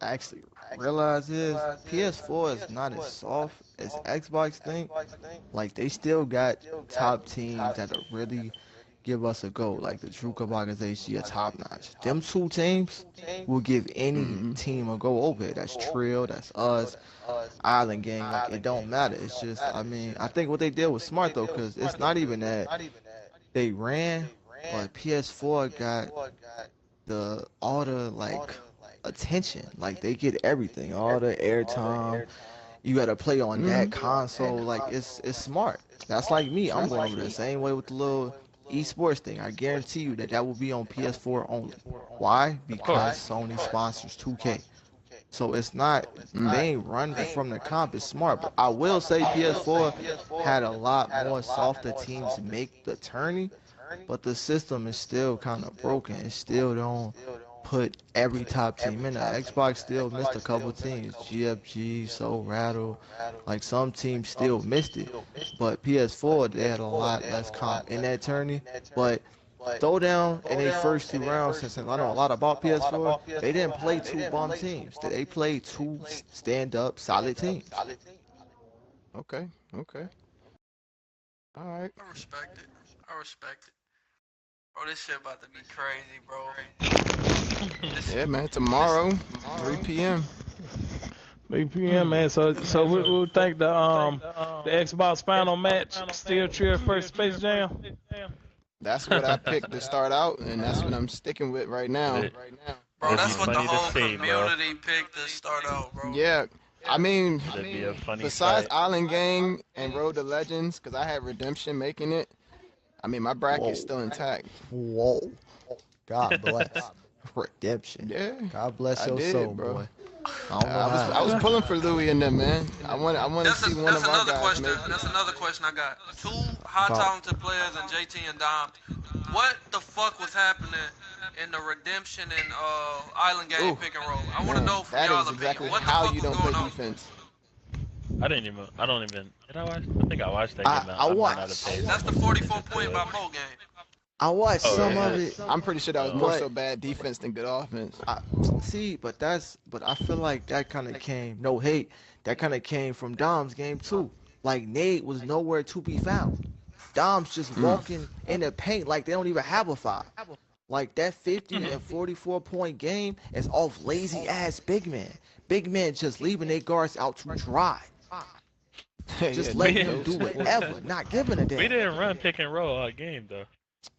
[SPEAKER 5] actually realize is PS4 is not as soft as Xbox think. Like they still got top teams that'll really give us a go. Like the True Organization, top notch. Them two teams will give any
[SPEAKER 1] Mm-hmm.
[SPEAKER 5] team a go over it. That's Trill, that's us, Island Gang. Like it don't matter. It's just, I mean, I think what they did was smart though, cause it's not even that they ran, but PS4 got all the like attention. Like they get everything, all the airtime. You gotta play on that console. Like it's smart. That's like me. I'm going over the same way with the little esports thing. I guarantee you that will be on PS4 only. Why?
[SPEAKER 2] Of course.
[SPEAKER 5] Because Sony sponsors 2K. So it's not they ain't running from the comp. It's smart. But I will say PS4 had a lot more softer teams make the tourney, but the system is still kind of broken. It still don't put every top team in there. Xbox still missed a couple teams. GFG, So Rattle, like some teams still missed it. But PS4 they had a lot less comp in that tourney. But Throwdown in their first 2 rounds, since I know a lot about PS4, they didn't play two bum teams. They played two stand-up solid teams.
[SPEAKER 1] Okay. Okay. All right.
[SPEAKER 3] I respect it. I respect it. Bro, this shit about to be crazy, bro.
[SPEAKER 1] Yeah, man. Tomorrow, 3 p.m.
[SPEAKER 4] 3 p.m. man. So we'll think the Xbox final match still Trill first Space Jam.
[SPEAKER 1] That's what I picked to start out, and that's what I'm sticking with right now.
[SPEAKER 3] Bro, that's
[SPEAKER 2] be
[SPEAKER 3] what the
[SPEAKER 2] funny to
[SPEAKER 3] whole
[SPEAKER 2] see, bro.
[SPEAKER 3] community picked to start out, bro.
[SPEAKER 1] Yeah. I mean,
[SPEAKER 2] That'd be a funny
[SPEAKER 1] besides
[SPEAKER 2] sight.
[SPEAKER 1] Island Gang and Road to Legends, because I had Redemption making it, I mean, my bracket's still intact.
[SPEAKER 5] Whoa. God bless. Redemption.
[SPEAKER 1] Yeah.
[SPEAKER 5] God bless
[SPEAKER 1] I
[SPEAKER 5] your
[SPEAKER 1] did,
[SPEAKER 5] soul,
[SPEAKER 1] bro.
[SPEAKER 5] boy. I don't know how.
[SPEAKER 1] I was pulling for Louis and them, man. I want to
[SPEAKER 3] That's,
[SPEAKER 1] see one
[SPEAKER 3] that's
[SPEAKER 1] of our
[SPEAKER 3] another
[SPEAKER 1] guys
[SPEAKER 3] question.
[SPEAKER 1] make it.
[SPEAKER 3] That's another question I got. Two high
[SPEAKER 5] Talk.
[SPEAKER 3] talented players in JT and Dom. What the fuck was happening in the Redemption and Island Game
[SPEAKER 1] Ooh,
[SPEAKER 3] pick and roll? I want to
[SPEAKER 1] Man,
[SPEAKER 3] know from
[SPEAKER 1] that
[SPEAKER 3] y'all
[SPEAKER 1] is
[SPEAKER 3] opinion.
[SPEAKER 1] exactly
[SPEAKER 3] What the
[SPEAKER 1] how
[SPEAKER 3] fuck
[SPEAKER 1] you
[SPEAKER 3] was
[SPEAKER 1] don't play
[SPEAKER 3] going on?
[SPEAKER 1] defense.
[SPEAKER 2] I don't even. Did I watch? I think I watched that game.
[SPEAKER 5] I
[SPEAKER 2] might
[SPEAKER 5] watched.
[SPEAKER 2] not have paid
[SPEAKER 3] That's the 44 point by Mo game.
[SPEAKER 5] I watched
[SPEAKER 2] Oh,
[SPEAKER 5] some
[SPEAKER 2] yeah.
[SPEAKER 5] of it.
[SPEAKER 1] I'm pretty sure that was more
[SPEAKER 5] But-
[SPEAKER 1] so bad defense than good offense.
[SPEAKER 5] See, but I feel like that kind of came, no hate, that kind of came from Dom's game too. Like Nate was nowhere to be found. Dom's just walking in the paint like they don't even have a five. Like that 50 and 44 point game is off lazy ass big man. Big men just leaving their guards out to dry. Just
[SPEAKER 1] Yeah,
[SPEAKER 5] letting
[SPEAKER 1] those-
[SPEAKER 5] them do whatever, not giving a
[SPEAKER 2] We
[SPEAKER 5] damn.
[SPEAKER 2] didn't run pick and roll all game though.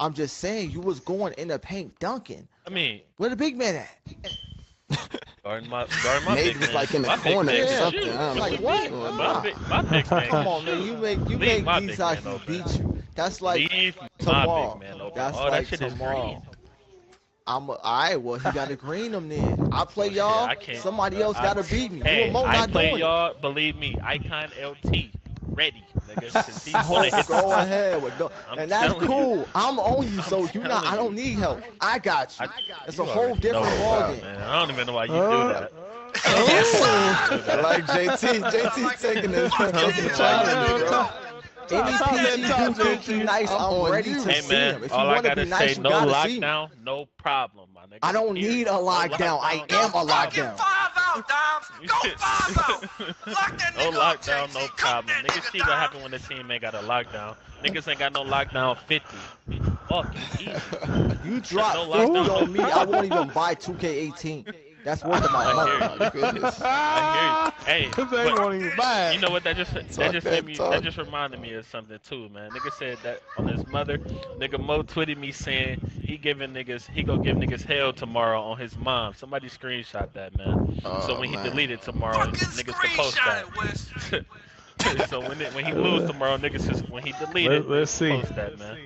[SPEAKER 5] I'm just saying you was going in the paint dunking.
[SPEAKER 2] I mean,
[SPEAKER 5] Where the big man at?
[SPEAKER 2] guarding my
[SPEAKER 1] Nate
[SPEAKER 2] big
[SPEAKER 1] was
[SPEAKER 2] man.
[SPEAKER 1] like in the
[SPEAKER 2] My big
[SPEAKER 1] corner
[SPEAKER 2] man
[SPEAKER 1] or
[SPEAKER 2] can
[SPEAKER 1] something.
[SPEAKER 2] shoot.
[SPEAKER 1] I don't know
[SPEAKER 5] Like
[SPEAKER 1] what
[SPEAKER 5] what?
[SPEAKER 1] was going
[SPEAKER 2] My
[SPEAKER 1] on.
[SPEAKER 2] big man.
[SPEAKER 5] Come
[SPEAKER 2] can
[SPEAKER 5] on, man.
[SPEAKER 2] shoot.
[SPEAKER 5] You make
[SPEAKER 2] Leave my
[SPEAKER 5] these
[SPEAKER 2] big
[SPEAKER 5] guys
[SPEAKER 2] man
[SPEAKER 5] who
[SPEAKER 2] open.
[SPEAKER 5] beat you. That's like
[SPEAKER 2] Leave
[SPEAKER 5] tomorrow.
[SPEAKER 2] my big man open.
[SPEAKER 5] That's
[SPEAKER 2] Oh,
[SPEAKER 5] like
[SPEAKER 2] that shit
[SPEAKER 5] tomorrow.
[SPEAKER 2] is green.
[SPEAKER 5] Alright, well he gotta green them then. I play
[SPEAKER 2] Shit,
[SPEAKER 5] y'all.
[SPEAKER 2] I can't-
[SPEAKER 5] Somebody else gotta beat me. You
[SPEAKER 2] Hey,
[SPEAKER 5] and Mo
[SPEAKER 2] I
[SPEAKER 5] not
[SPEAKER 2] play
[SPEAKER 5] doing it.
[SPEAKER 2] y'all. Believe me, Icon LT ready, nigga. 'cause he's gonna
[SPEAKER 5] Oh,
[SPEAKER 2] hit
[SPEAKER 5] go
[SPEAKER 2] the-
[SPEAKER 5] ahead with
[SPEAKER 2] I'm
[SPEAKER 5] and that's
[SPEAKER 2] telling you.
[SPEAKER 5] cool. I'm on you, so you not.
[SPEAKER 2] telling
[SPEAKER 5] I don't
[SPEAKER 2] you.
[SPEAKER 5] need help. I got you. It's a
[SPEAKER 2] You
[SPEAKER 5] whole
[SPEAKER 2] already
[SPEAKER 5] different
[SPEAKER 2] know
[SPEAKER 5] ball
[SPEAKER 2] that,
[SPEAKER 5] game.
[SPEAKER 2] man. I don't even know why you do that.
[SPEAKER 1] I like JT. JT's taking this. Taking the challenge, bro.
[SPEAKER 5] Any PG you think you nice, I'm
[SPEAKER 1] on
[SPEAKER 5] ready
[SPEAKER 1] you.
[SPEAKER 5] to
[SPEAKER 2] Hey
[SPEAKER 5] see
[SPEAKER 2] man,
[SPEAKER 5] him. If you
[SPEAKER 2] all I
[SPEAKER 5] want to
[SPEAKER 2] gotta
[SPEAKER 5] be nice,
[SPEAKER 2] say,
[SPEAKER 5] you
[SPEAKER 2] no
[SPEAKER 5] gotta see me.
[SPEAKER 2] lockdown, no problem, my nigga.
[SPEAKER 5] I don't need a
[SPEAKER 2] No
[SPEAKER 5] lockdown. I am a
[SPEAKER 3] Fucking
[SPEAKER 5] lockdown.
[SPEAKER 3] 5 out, Doms. Go 5 out. Lock that
[SPEAKER 2] No
[SPEAKER 3] nigga up,
[SPEAKER 2] lockdown,
[SPEAKER 3] JT.
[SPEAKER 2] no
[SPEAKER 3] Cook
[SPEAKER 2] problem.
[SPEAKER 3] that
[SPEAKER 2] Niggas
[SPEAKER 3] nigga,
[SPEAKER 2] see what
[SPEAKER 3] Dom.
[SPEAKER 2] happened when the team ain't got a lockdown. Niggas ain't got no lockdown 50. Fucking easy.
[SPEAKER 5] You drop
[SPEAKER 2] No
[SPEAKER 5] 50
[SPEAKER 2] lockdown,
[SPEAKER 5] on me, I won't even buy 2K18. That's worth my
[SPEAKER 2] I
[SPEAKER 5] money.
[SPEAKER 2] hear you.
[SPEAKER 1] Goodness.
[SPEAKER 2] I hear you. Hey,
[SPEAKER 4] They
[SPEAKER 2] but
[SPEAKER 4] won't even buy it.
[SPEAKER 2] you know what that just
[SPEAKER 1] that
[SPEAKER 2] made me
[SPEAKER 1] talk.
[SPEAKER 2] that just reminded me of something too, man. Nigga said that on his mother. Nigga Mo tweeted me saying he gonna give niggas hell tomorrow on his mom. Somebody screenshot that, man. So
[SPEAKER 1] Oh,
[SPEAKER 2] when he
[SPEAKER 1] man.
[SPEAKER 2] delete it tomorrow,
[SPEAKER 3] Fucking
[SPEAKER 2] niggas can post
[SPEAKER 3] screenshot
[SPEAKER 2] that.
[SPEAKER 3] it, Wes.
[SPEAKER 2] So when he lose tomorrow, niggas just when he delete it,
[SPEAKER 4] Let's see.
[SPEAKER 2] post that, man.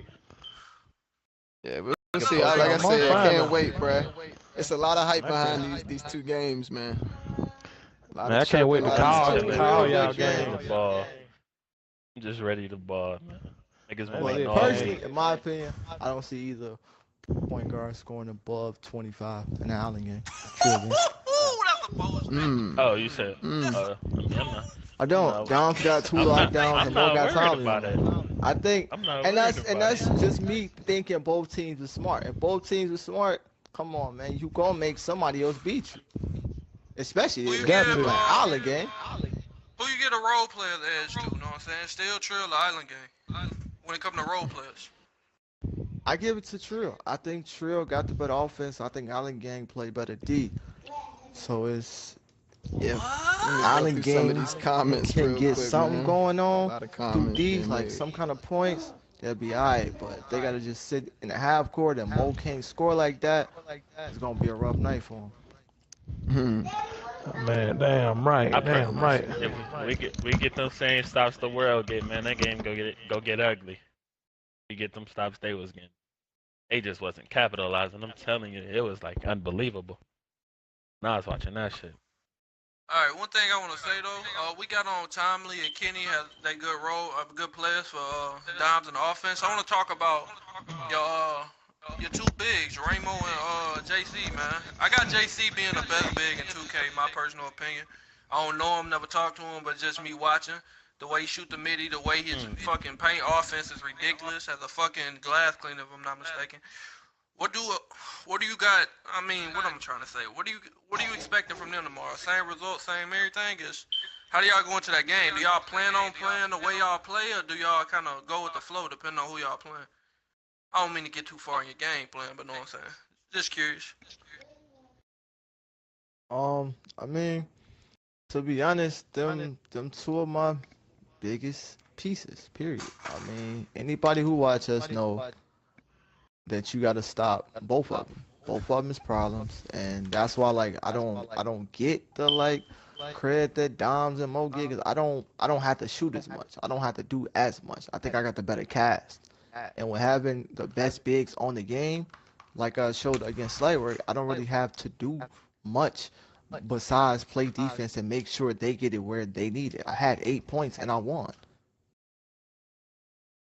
[SPEAKER 1] Yeah, we'll see. Like I
[SPEAKER 4] I'm
[SPEAKER 1] said, I
[SPEAKER 4] fine
[SPEAKER 1] can't
[SPEAKER 4] now.
[SPEAKER 1] wait, bruh. It's a lot of hype behind these two games, man. A lot
[SPEAKER 4] Man,
[SPEAKER 1] of
[SPEAKER 4] I can't wait to
[SPEAKER 1] tripping, a lot of
[SPEAKER 4] call-
[SPEAKER 1] two
[SPEAKER 4] call
[SPEAKER 1] real
[SPEAKER 4] y'all
[SPEAKER 1] good
[SPEAKER 4] games.
[SPEAKER 2] Ready to ball. I'm just ready to ball, man. Niggas been
[SPEAKER 4] Well,
[SPEAKER 2] waiting
[SPEAKER 4] yeah,
[SPEAKER 2] all
[SPEAKER 5] Personally,
[SPEAKER 2] day.
[SPEAKER 5] in my opinion, I don't see either point guard scoring above 25 in the Allen game. True game.
[SPEAKER 3] Ooh, that's a bold
[SPEAKER 1] Mm.
[SPEAKER 2] Oh, you said.
[SPEAKER 1] Mm.
[SPEAKER 2] I'm not.
[SPEAKER 5] I don't.
[SPEAKER 2] No.
[SPEAKER 5] Dom's got 2
[SPEAKER 2] I'm not-
[SPEAKER 5] lockdowns
[SPEAKER 2] I'm
[SPEAKER 5] and
[SPEAKER 2] not
[SPEAKER 5] Mo got
[SPEAKER 2] worried
[SPEAKER 5] Tommy
[SPEAKER 2] about
[SPEAKER 5] on
[SPEAKER 2] it.
[SPEAKER 5] him. I think,
[SPEAKER 2] I'm not
[SPEAKER 5] and
[SPEAKER 2] worried
[SPEAKER 5] that's
[SPEAKER 2] about it.
[SPEAKER 5] just me thinking both teams are smart. If both teams are smart, come on, man, you gonna make somebody else beat you. Especially
[SPEAKER 3] Who
[SPEAKER 5] if
[SPEAKER 3] you
[SPEAKER 5] you're
[SPEAKER 3] give,
[SPEAKER 5] playing Allen game.
[SPEAKER 3] Who you get a role player edge to, you know what I'm saying? Still Trill the Island game. When it comes to role players.
[SPEAKER 5] I give it to Trill. I think Trill got the better offense. I think Allen gang played better D. So it's
[SPEAKER 1] Yeah.
[SPEAKER 3] What?
[SPEAKER 1] Let me
[SPEAKER 5] Allen
[SPEAKER 1] go through some of
[SPEAKER 5] game
[SPEAKER 1] these comments
[SPEAKER 5] can
[SPEAKER 1] real
[SPEAKER 5] get
[SPEAKER 1] quick,
[SPEAKER 5] something
[SPEAKER 1] man.
[SPEAKER 5] going
[SPEAKER 1] A
[SPEAKER 5] on
[SPEAKER 1] lot of
[SPEAKER 5] through
[SPEAKER 1] comments
[SPEAKER 5] D,
[SPEAKER 1] being
[SPEAKER 5] like
[SPEAKER 1] made.
[SPEAKER 5] some kind of points. They'll be alright, but they gotta just sit in the half court and Mo can't score like that. It's gonna be a rough night for him.
[SPEAKER 1] Hmm.
[SPEAKER 4] Man, damn right,
[SPEAKER 2] I
[SPEAKER 4] damn right.
[SPEAKER 2] If we get them same stops the world get, man, that game go get ugly. We get them stops they was getting. They just wasn't capitalizing. I'm telling you, it was like unbelievable. Now I was watching that shit.
[SPEAKER 3] All right, one thing I want to say though, we got on Timely and Kenny had they good role, good players for Dimes in the offense. I want to talk about your uh, your two bigs, Ramo and JC, man. I got JC being the best big in 2K, my personal opinion. I don't know him, never talked to him, but just me watching the way he shoot the midi, the way his fucking paint offense is ridiculous. As a fucking glass cleaner, if I'm not mistaken. What do what do you got? I mean, what I'm trying to say. What are you expecting from them tomorrow? Same result, same everything. Is how do y'all go into that game? Do y'all plan on playing the way y'all play, or do y'all kind of go with the flow depending on who y'all playing? I don't mean to get too far in your game plan, but know what I'm saying. Just curious.
[SPEAKER 5] I mean, to be honest, them two of my biggest pieces. Period. I mean, anybody who watch us know that you got to stop both of them. Both of them is problems, and that's why like I don't get the like credit that Doms and Mo get 'cause I don't have to shoot as much. I don't have to do as much. I think I got the better cast, and with having the best bigs on the game, like I showed against Slayer, I don't really have to do much besides play defense and make sure they get it where they need it. I had 8 points and I won.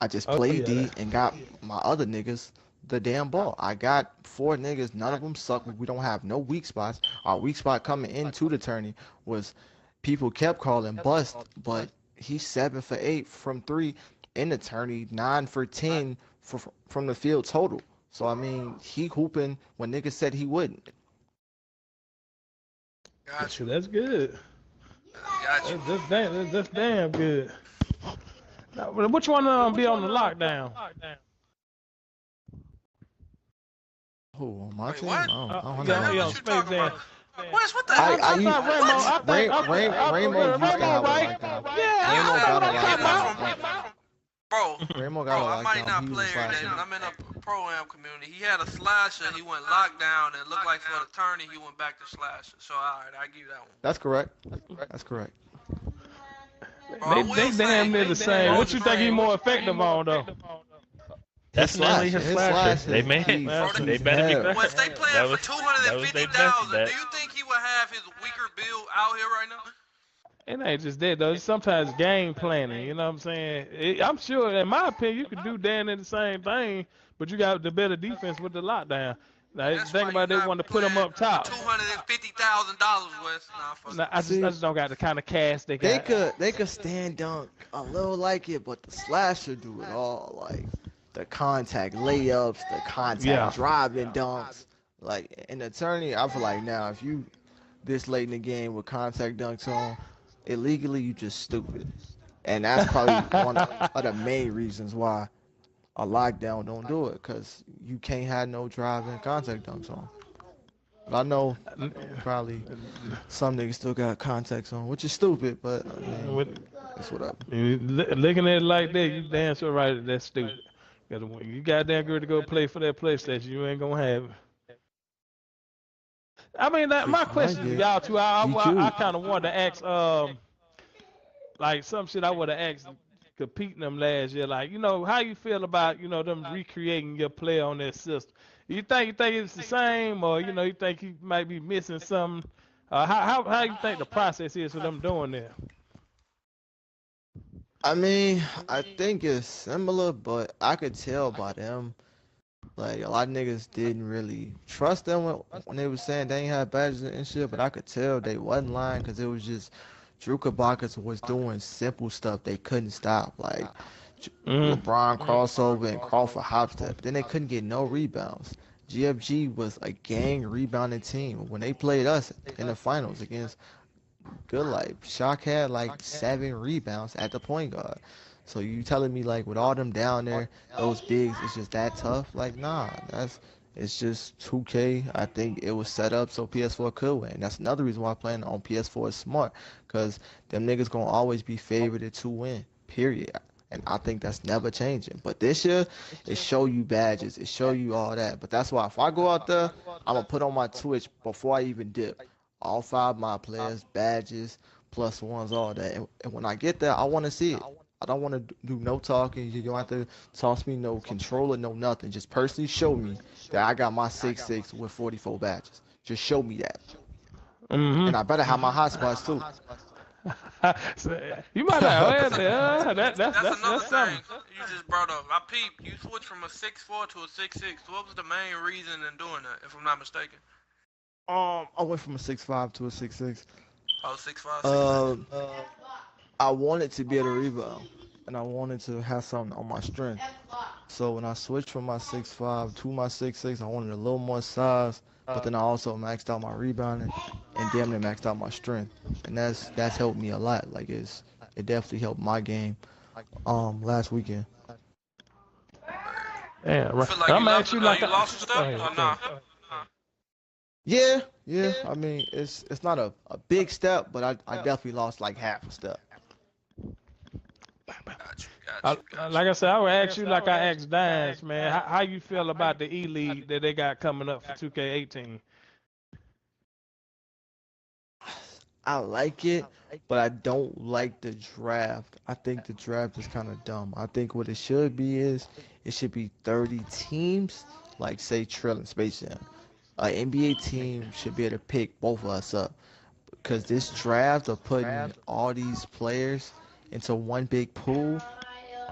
[SPEAKER 5] I just
[SPEAKER 4] Oh
[SPEAKER 5] played
[SPEAKER 4] yeah,
[SPEAKER 5] D and got my other niggas the damn ball. I got four niggas, none of them suck. We don't have no weak spots. Our weak spot coming into the tourney was people kept calling bust, but he's 7 for 8 from three in the tourney, 9 for 10 from the field total. So I mean, he hooping when niggas said he wouldn't.
[SPEAKER 3] Got you.
[SPEAKER 4] that's good.
[SPEAKER 3] Got you.
[SPEAKER 4] That's damn good. Now, which one be on the lockdown?
[SPEAKER 5] Who on my
[SPEAKER 3] Wait,
[SPEAKER 5] team?
[SPEAKER 3] what?
[SPEAKER 5] I don't
[SPEAKER 3] The
[SPEAKER 4] Yeah,
[SPEAKER 3] hell
[SPEAKER 5] know.
[SPEAKER 3] is you talking about? Wes, what the
[SPEAKER 5] I
[SPEAKER 3] hell?
[SPEAKER 5] I used
[SPEAKER 3] What?
[SPEAKER 5] Raymond used to have it
[SPEAKER 4] right?
[SPEAKER 5] like that.
[SPEAKER 4] Yeah,
[SPEAKER 5] Raymond
[SPEAKER 3] I
[SPEAKER 5] got
[SPEAKER 3] know
[SPEAKER 5] it
[SPEAKER 3] what
[SPEAKER 5] like
[SPEAKER 3] I'm talking
[SPEAKER 5] that.
[SPEAKER 3] about. Bro,
[SPEAKER 5] Raymond
[SPEAKER 3] bro,
[SPEAKER 5] got it
[SPEAKER 3] I
[SPEAKER 5] like
[SPEAKER 3] might
[SPEAKER 5] that.
[SPEAKER 3] not
[SPEAKER 5] He was
[SPEAKER 3] play
[SPEAKER 5] a
[SPEAKER 3] her
[SPEAKER 5] slasher.
[SPEAKER 3] then. I'm in a pro-am community. He had a slasher. He went lockdown, and it looked like for the tourney, he went back to slasher. So, all right, I give you that one.
[SPEAKER 5] That's correct. That's correct.
[SPEAKER 3] Bro, I
[SPEAKER 4] They
[SPEAKER 3] will
[SPEAKER 4] they
[SPEAKER 3] say,
[SPEAKER 4] damn near the same. What you think he more effective on though?
[SPEAKER 5] His
[SPEAKER 2] Definitely
[SPEAKER 5] slasher,
[SPEAKER 2] his
[SPEAKER 5] his
[SPEAKER 2] slasher.
[SPEAKER 5] slasher,
[SPEAKER 2] They made
[SPEAKER 5] he's,
[SPEAKER 4] Bro,
[SPEAKER 2] they
[SPEAKER 5] he's
[SPEAKER 2] better be
[SPEAKER 5] hell.
[SPEAKER 2] better.
[SPEAKER 3] well, if they playing
[SPEAKER 2] That
[SPEAKER 3] for
[SPEAKER 2] was that was their best
[SPEAKER 3] 250,000,
[SPEAKER 2] bet.
[SPEAKER 3] do you think he would have his weaker build out here right now?
[SPEAKER 4] It ain't just that though. It's sometimes game planning. You know what I'm saying? I'm sure, in my opinion, you could do damn near the same thing, but you got the better defense with the lockdown. Now,
[SPEAKER 3] That's
[SPEAKER 4] think
[SPEAKER 3] why you
[SPEAKER 4] about they
[SPEAKER 3] not
[SPEAKER 4] want to put them
[SPEAKER 3] playing
[SPEAKER 4] up
[SPEAKER 3] for
[SPEAKER 4] top.
[SPEAKER 3] $250,000, Wes. Nah, fuck
[SPEAKER 4] Now,
[SPEAKER 3] it.
[SPEAKER 4] I
[SPEAKER 5] See,
[SPEAKER 4] just don't got the kind of cast they
[SPEAKER 5] they
[SPEAKER 4] got.
[SPEAKER 5] could stand dunk a little like it, but the slasher do it all. Like the contact layups, the
[SPEAKER 4] Yeah.
[SPEAKER 5] contact driving dunks. Like in the tourney, I feel like now if you this late in the game with contact dunks on, illegally you just stupid. And that's probably one of the main reasons why a lockdown don't do it, because you can't have no driving contact dunks on. But I know probably some niggas still got contacts on, which is stupid, but I mean,
[SPEAKER 4] With-
[SPEAKER 5] it's whatever.
[SPEAKER 4] Looking at it like that, you damn sure right. That's stupid. Because when you goddamn good to go play for that PlayStation, you ain't gonna have it. I mean, my
[SPEAKER 5] I
[SPEAKER 4] question to
[SPEAKER 5] get
[SPEAKER 4] y'all too. I
[SPEAKER 5] DQ.
[SPEAKER 4] kind of wanted to ask, like some shit I would have asked competing them last year. Like, how you feel about them recreating your play on that system? You think it's the same, or you think you might be missing something? How you think the process is for them doing that?
[SPEAKER 5] I mean, I think it's similar, but I could tell by them. Like a lot of niggas didn't really trust them when they was saying they ain't had badges and shit, but I could tell they wasn't lying because it was just Drew Kabakis was doing simple stuff they couldn't stop, like
[SPEAKER 4] Mm-hmm.
[SPEAKER 5] LeBron crossover and Crawford hop step. Then they couldn't get no rebounds. GFG was a gang rebounding team. When they played us in the finals against Good Life, Shock had like 7 rebounds at the point guard. So you telling me like with all them down there, those bigs, it's just that tough? Like nah, it's just 2K. I think it was set up so PS4 could win. That's another reason why playing on PS4 is smart, cause them niggas gonna always be favored to win. Period. And I think that's never changing. But this year, it show you badges, it show you all that. But that's why if I go out there, I'm gonna put on my Twitch before I even dip. All 5 of my players, badges, plus ones, all that. And when I get there, I want to see it. I don't want to do no talking. You don't have to toss me no controller, no nothing. Just personally show me that I got my 6'6" with 44 badges. Just show me that. And
[SPEAKER 4] Mm-hmm.
[SPEAKER 5] I better have my hot spots too.
[SPEAKER 4] So, you might have
[SPEAKER 3] That's another
[SPEAKER 4] that's something.
[SPEAKER 3] thing you just brought up. I peeped. You switched from a 6'4" to a 6'6". What was the main reason in doing that, if I'm not mistaken?
[SPEAKER 5] I went from a 6'5" to a 6'6".
[SPEAKER 3] Oh, 6'5", 6'6".
[SPEAKER 5] Um, I wanted to be able to rebound, and I wanted to have something on my strength. So when I switched from my 6'5" to my 6'6", I wanted a little more size, but then I also maxed out my rebounding and damn near maxed out my strength, and that's helped me a lot. Like it definitely helped my game. Last weekend.
[SPEAKER 4] Yeah,
[SPEAKER 3] You
[SPEAKER 4] right.
[SPEAKER 3] feel like
[SPEAKER 4] I'm
[SPEAKER 3] you
[SPEAKER 4] actually like
[SPEAKER 3] lost some
[SPEAKER 4] go
[SPEAKER 3] stuff
[SPEAKER 4] ahead,
[SPEAKER 3] or
[SPEAKER 4] go
[SPEAKER 3] nah?
[SPEAKER 4] ahead.
[SPEAKER 5] Yeah. I mean, it's not a big step, but I definitely lost like half a step.
[SPEAKER 4] Like I said, I would ask you like I asked Dines, man. How you feel about the E League that they got coming up for 2K18?
[SPEAKER 5] I like it, but I don't like the draft. I think the draft is kind of dumb. I think what it should be is it should be 30 teams, like say Trill and Space Jam. An NBA team should be able to pick both of us up because this draft of putting all these players into one big pool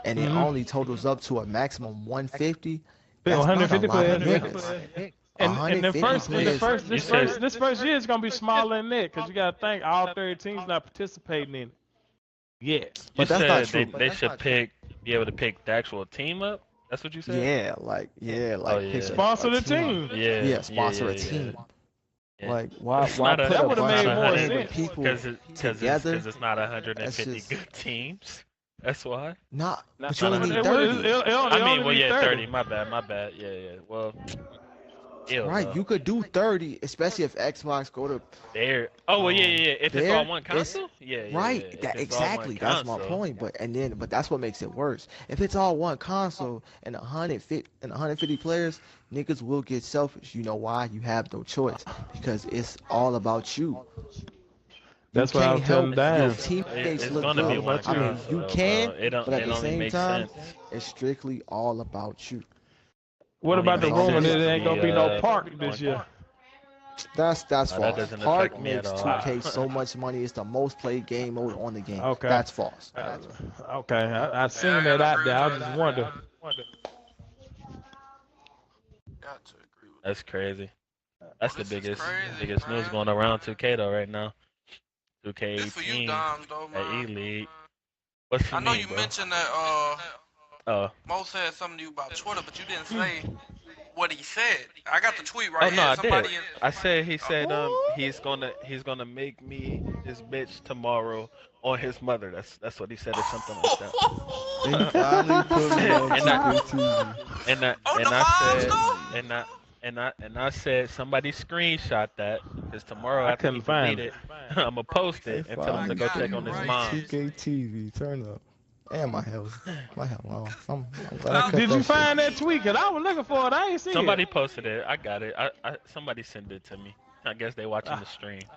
[SPEAKER 5] and it
[SPEAKER 4] Mm-hmm.
[SPEAKER 5] only totals up to a maximum 150.
[SPEAKER 4] Pick
[SPEAKER 5] That's not a
[SPEAKER 4] 150
[SPEAKER 5] lot of
[SPEAKER 4] players.
[SPEAKER 5] niggas.
[SPEAKER 4] And the
[SPEAKER 5] 150
[SPEAKER 4] first, in the
[SPEAKER 5] players.
[SPEAKER 4] first,
[SPEAKER 2] You said
[SPEAKER 4] this first year is gonna be smaller than that because you gotta think all 30 teams not participating in it. Yeah.
[SPEAKER 2] you
[SPEAKER 5] But that's not
[SPEAKER 2] said
[SPEAKER 5] true.
[SPEAKER 2] they should be able to pick the actual team up. That's what you said.
[SPEAKER 5] Yeah,
[SPEAKER 2] Oh
[SPEAKER 5] like pick
[SPEAKER 2] yeah.
[SPEAKER 4] Sponsor
[SPEAKER 5] a
[SPEAKER 4] the
[SPEAKER 5] team.
[SPEAKER 4] team.
[SPEAKER 5] Yeah, sponsor a
[SPEAKER 2] Yeah.
[SPEAKER 5] team.
[SPEAKER 2] Yeah.
[SPEAKER 5] Like why
[SPEAKER 2] It's
[SPEAKER 5] why
[SPEAKER 2] not a.
[SPEAKER 5] put
[SPEAKER 4] That
[SPEAKER 5] a
[SPEAKER 4] would have
[SPEAKER 2] It's
[SPEAKER 5] bunch
[SPEAKER 2] not
[SPEAKER 4] made
[SPEAKER 2] a
[SPEAKER 5] of
[SPEAKER 4] more
[SPEAKER 2] hundred
[SPEAKER 5] random
[SPEAKER 4] sense.
[SPEAKER 5] people together?
[SPEAKER 2] because it's not
[SPEAKER 5] That's
[SPEAKER 2] 150
[SPEAKER 5] just
[SPEAKER 2] good teams. That's why.
[SPEAKER 5] not.
[SPEAKER 4] Not,
[SPEAKER 5] But you
[SPEAKER 2] Not
[SPEAKER 5] only need
[SPEAKER 4] it would,
[SPEAKER 5] 30.
[SPEAKER 4] it
[SPEAKER 2] I mean,
[SPEAKER 4] only
[SPEAKER 2] well,
[SPEAKER 4] need
[SPEAKER 2] yeah,
[SPEAKER 4] 30.
[SPEAKER 2] 30. My bad. Yeah. Well, still
[SPEAKER 5] Right,
[SPEAKER 2] though.
[SPEAKER 5] you could do 30, especially if Xbox go to
[SPEAKER 2] There. Oh well, yeah. If it's all
[SPEAKER 5] there.
[SPEAKER 2] one
[SPEAKER 5] It's
[SPEAKER 2] console, yeah.
[SPEAKER 5] right.
[SPEAKER 2] If
[SPEAKER 5] That
[SPEAKER 2] it's all one
[SPEAKER 5] exactly. That's my
[SPEAKER 2] console,
[SPEAKER 5] point. But that's what makes it worse. If it's all one console and 150 players, niggas will get selfish. You know why? You have no choice because it's all about you. You
[SPEAKER 4] That's what I
[SPEAKER 5] can't
[SPEAKER 4] was telling
[SPEAKER 5] help your
[SPEAKER 4] Dan.
[SPEAKER 5] teammates
[SPEAKER 2] it's
[SPEAKER 5] look
[SPEAKER 2] gonna be
[SPEAKER 4] All
[SPEAKER 5] good.
[SPEAKER 2] one
[SPEAKER 4] about
[SPEAKER 5] I
[SPEAKER 4] you.
[SPEAKER 5] mean,
[SPEAKER 2] console,
[SPEAKER 5] you
[SPEAKER 2] though,
[SPEAKER 5] can,
[SPEAKER 2] bro. It don't.
[SPEAKER 5] but at
[SPEAKER 2] It
[SPEAKER 5] the
[SPEAKER 2] only
[SPEAKER 5] same
[SPEAKER 2] makes
[SPEAKER 5] time,
[SPEAKER 2] sense.
[SPEAKER 5] it's strictly all about you.
[SPEAKER 4] What
[SPEAKER 2] Only
[SPEAKER 4] about the
[SPEAKER 5] That's
[SPEAKER 2] makes
[SPEAKER 5] all
[SPEAKER 4] rumor
[SPEAKER 5] it
[SPEAKER 4] that
[SPEAKER 2] sense
[SPEAKER 5] is.
[SPEAKER 4] it
[SPEAKER 2] to
[SPEAKER 4] ain't
[SPEAKER 2] be
[SPEAKER 4] gonna be no park
[SPEAKER 2] one.
[SPEAKER 4] this year?
[SPEAKER 5] That's
[SPEAKER 2] That
[SPEAKER 5] false.
[SPEAKER 2] doesn't affect
[SPEAKER 5] Park
[SPEAKER 2] me at
[SPEAKER 5] makes
[SPEAKER 2] all.
[SPEAKER 5] 2K so much money. It's the most played game mode on the game.
[SPEAKER 4] Okay.
[SPEAKER 5] That's false.
[SPEAKER 4] Okay. I
[SPEAKER 3] Yeah,
[SPEAKER 4] seen
[SPEAKER 3] I
[SPEAKER 4] that
[SPEAKER 3] gotta
[SPEAKER 4] out
[SPEAKER 3] agree
[SPEAKER 4] there.
[SPEAKER 3] with
[SPEAKER 4] I
[SPEAKER 3] you
[SPEAKER 4] was
[SPEAKER 3] on
[SPEAKER 4] just
[SPEAKER 3] that.
[SPEAKER 4] wonder.
[SPEAKER 3] Got to agree with
[SPEAKER 2] That's crazy.
[SPEAKER 3] you.
[SPEAKER 2] That's
[SPEAKER 3] Oh,
[SPEAKER 2] the
[SPEAKER 3] this is crazy,
[SPEAKER 2] biggest news
[SPEAKER 3] man.
[SPEAKER 2] going around 2K though right now.
[SPEAKER 3] This for you,
[SPEAKER 2] 2K18
[SPEAKER 3] Doms, though,
[SPEAKER 2] at
[SPEAKER 3] man.
[SPEAKER 2] E League. What's for
[SPEAKER 3] I know
[SPEAKER 2] me,
[SPEAKER 3] you
[SPEAKER 2] bro?
[SPEAKER 3] mentioned that
[SPEAKER 2] Oh.
[SPEAKER 3] Mo said something to you about Twitter, but you didn't say what he said. I got the tweet
[SPEAKER 2] Oh
[SPEAKER 3] right
[SPEAKER 2] no,
[SPEAKER 3] here.
[SPEAKER 2] I
[SPEAKER 3] Somebody
[SPEAKER 2] did.
[SPEAKER 3] in.
[SPEAKER 2] I said he
[SPEAKER 3] Oh,
[SPEAKER 2] said he's gonna make me his bitch tomorrow on his mother. That's what he said or something like that.
[SPEAKER 5] They finally put me on
[SPEAKER 2] and I
[SPEAKER 5] 2K TV.
[SPEAKER 3] oh,
[SPEAKER 2] and
[SPEAKER 3] the
[SPEAKER 2] I
[SPEAKER 3] moms,
[SPEAKER 2] said
[SPEAKER 3] though?
[SPEAKER 2] and I said somebody screenshot that because tomorrow
[SPEAKER 4] I
[SPEAKER 2] after he
[SPEAKER 4] couldn't find
[SPEAKER 2] delete
[SPEAKER 4] it.
[SPEAKER 2] it, I'ma post
[SPEAKER 5] They
[SPEAKER 2] it and tell him
[SPEAKER 3] I
[SPEAKER 2] to
[SPEAKER 5] finally
[SPEAKER 2] go
[SPEAKER 3] got
[SPEAKER 5] put
[SPEAKER 2] check
[SPEAKER 3] it
[SPEAKER 2] on
[SPEAKER 5] me
[SPEAKER 2] his
[SPEAKER 5] on
[SPEAKER 3] right
[SPEAKER 2] mom.
[SPEAKER 3] here.
[SPEAKER 5] 2K TV. Turn up. And my health. Well, I'm glad I
[SPEAKER 3] Now,
[SPEAKER 5] cut
[SPEAKER 4] Did you
[SPEAKER 5] that shit.
[SPEAKER 4] find that tweet? Cause I was looking for it. I ain't see
[SPEAKER 2] Somebody
[SPEAKER 4] it.
[SPEAKER 2] posted it. I got it. Somebody sent it to me. I guess they watching the stream.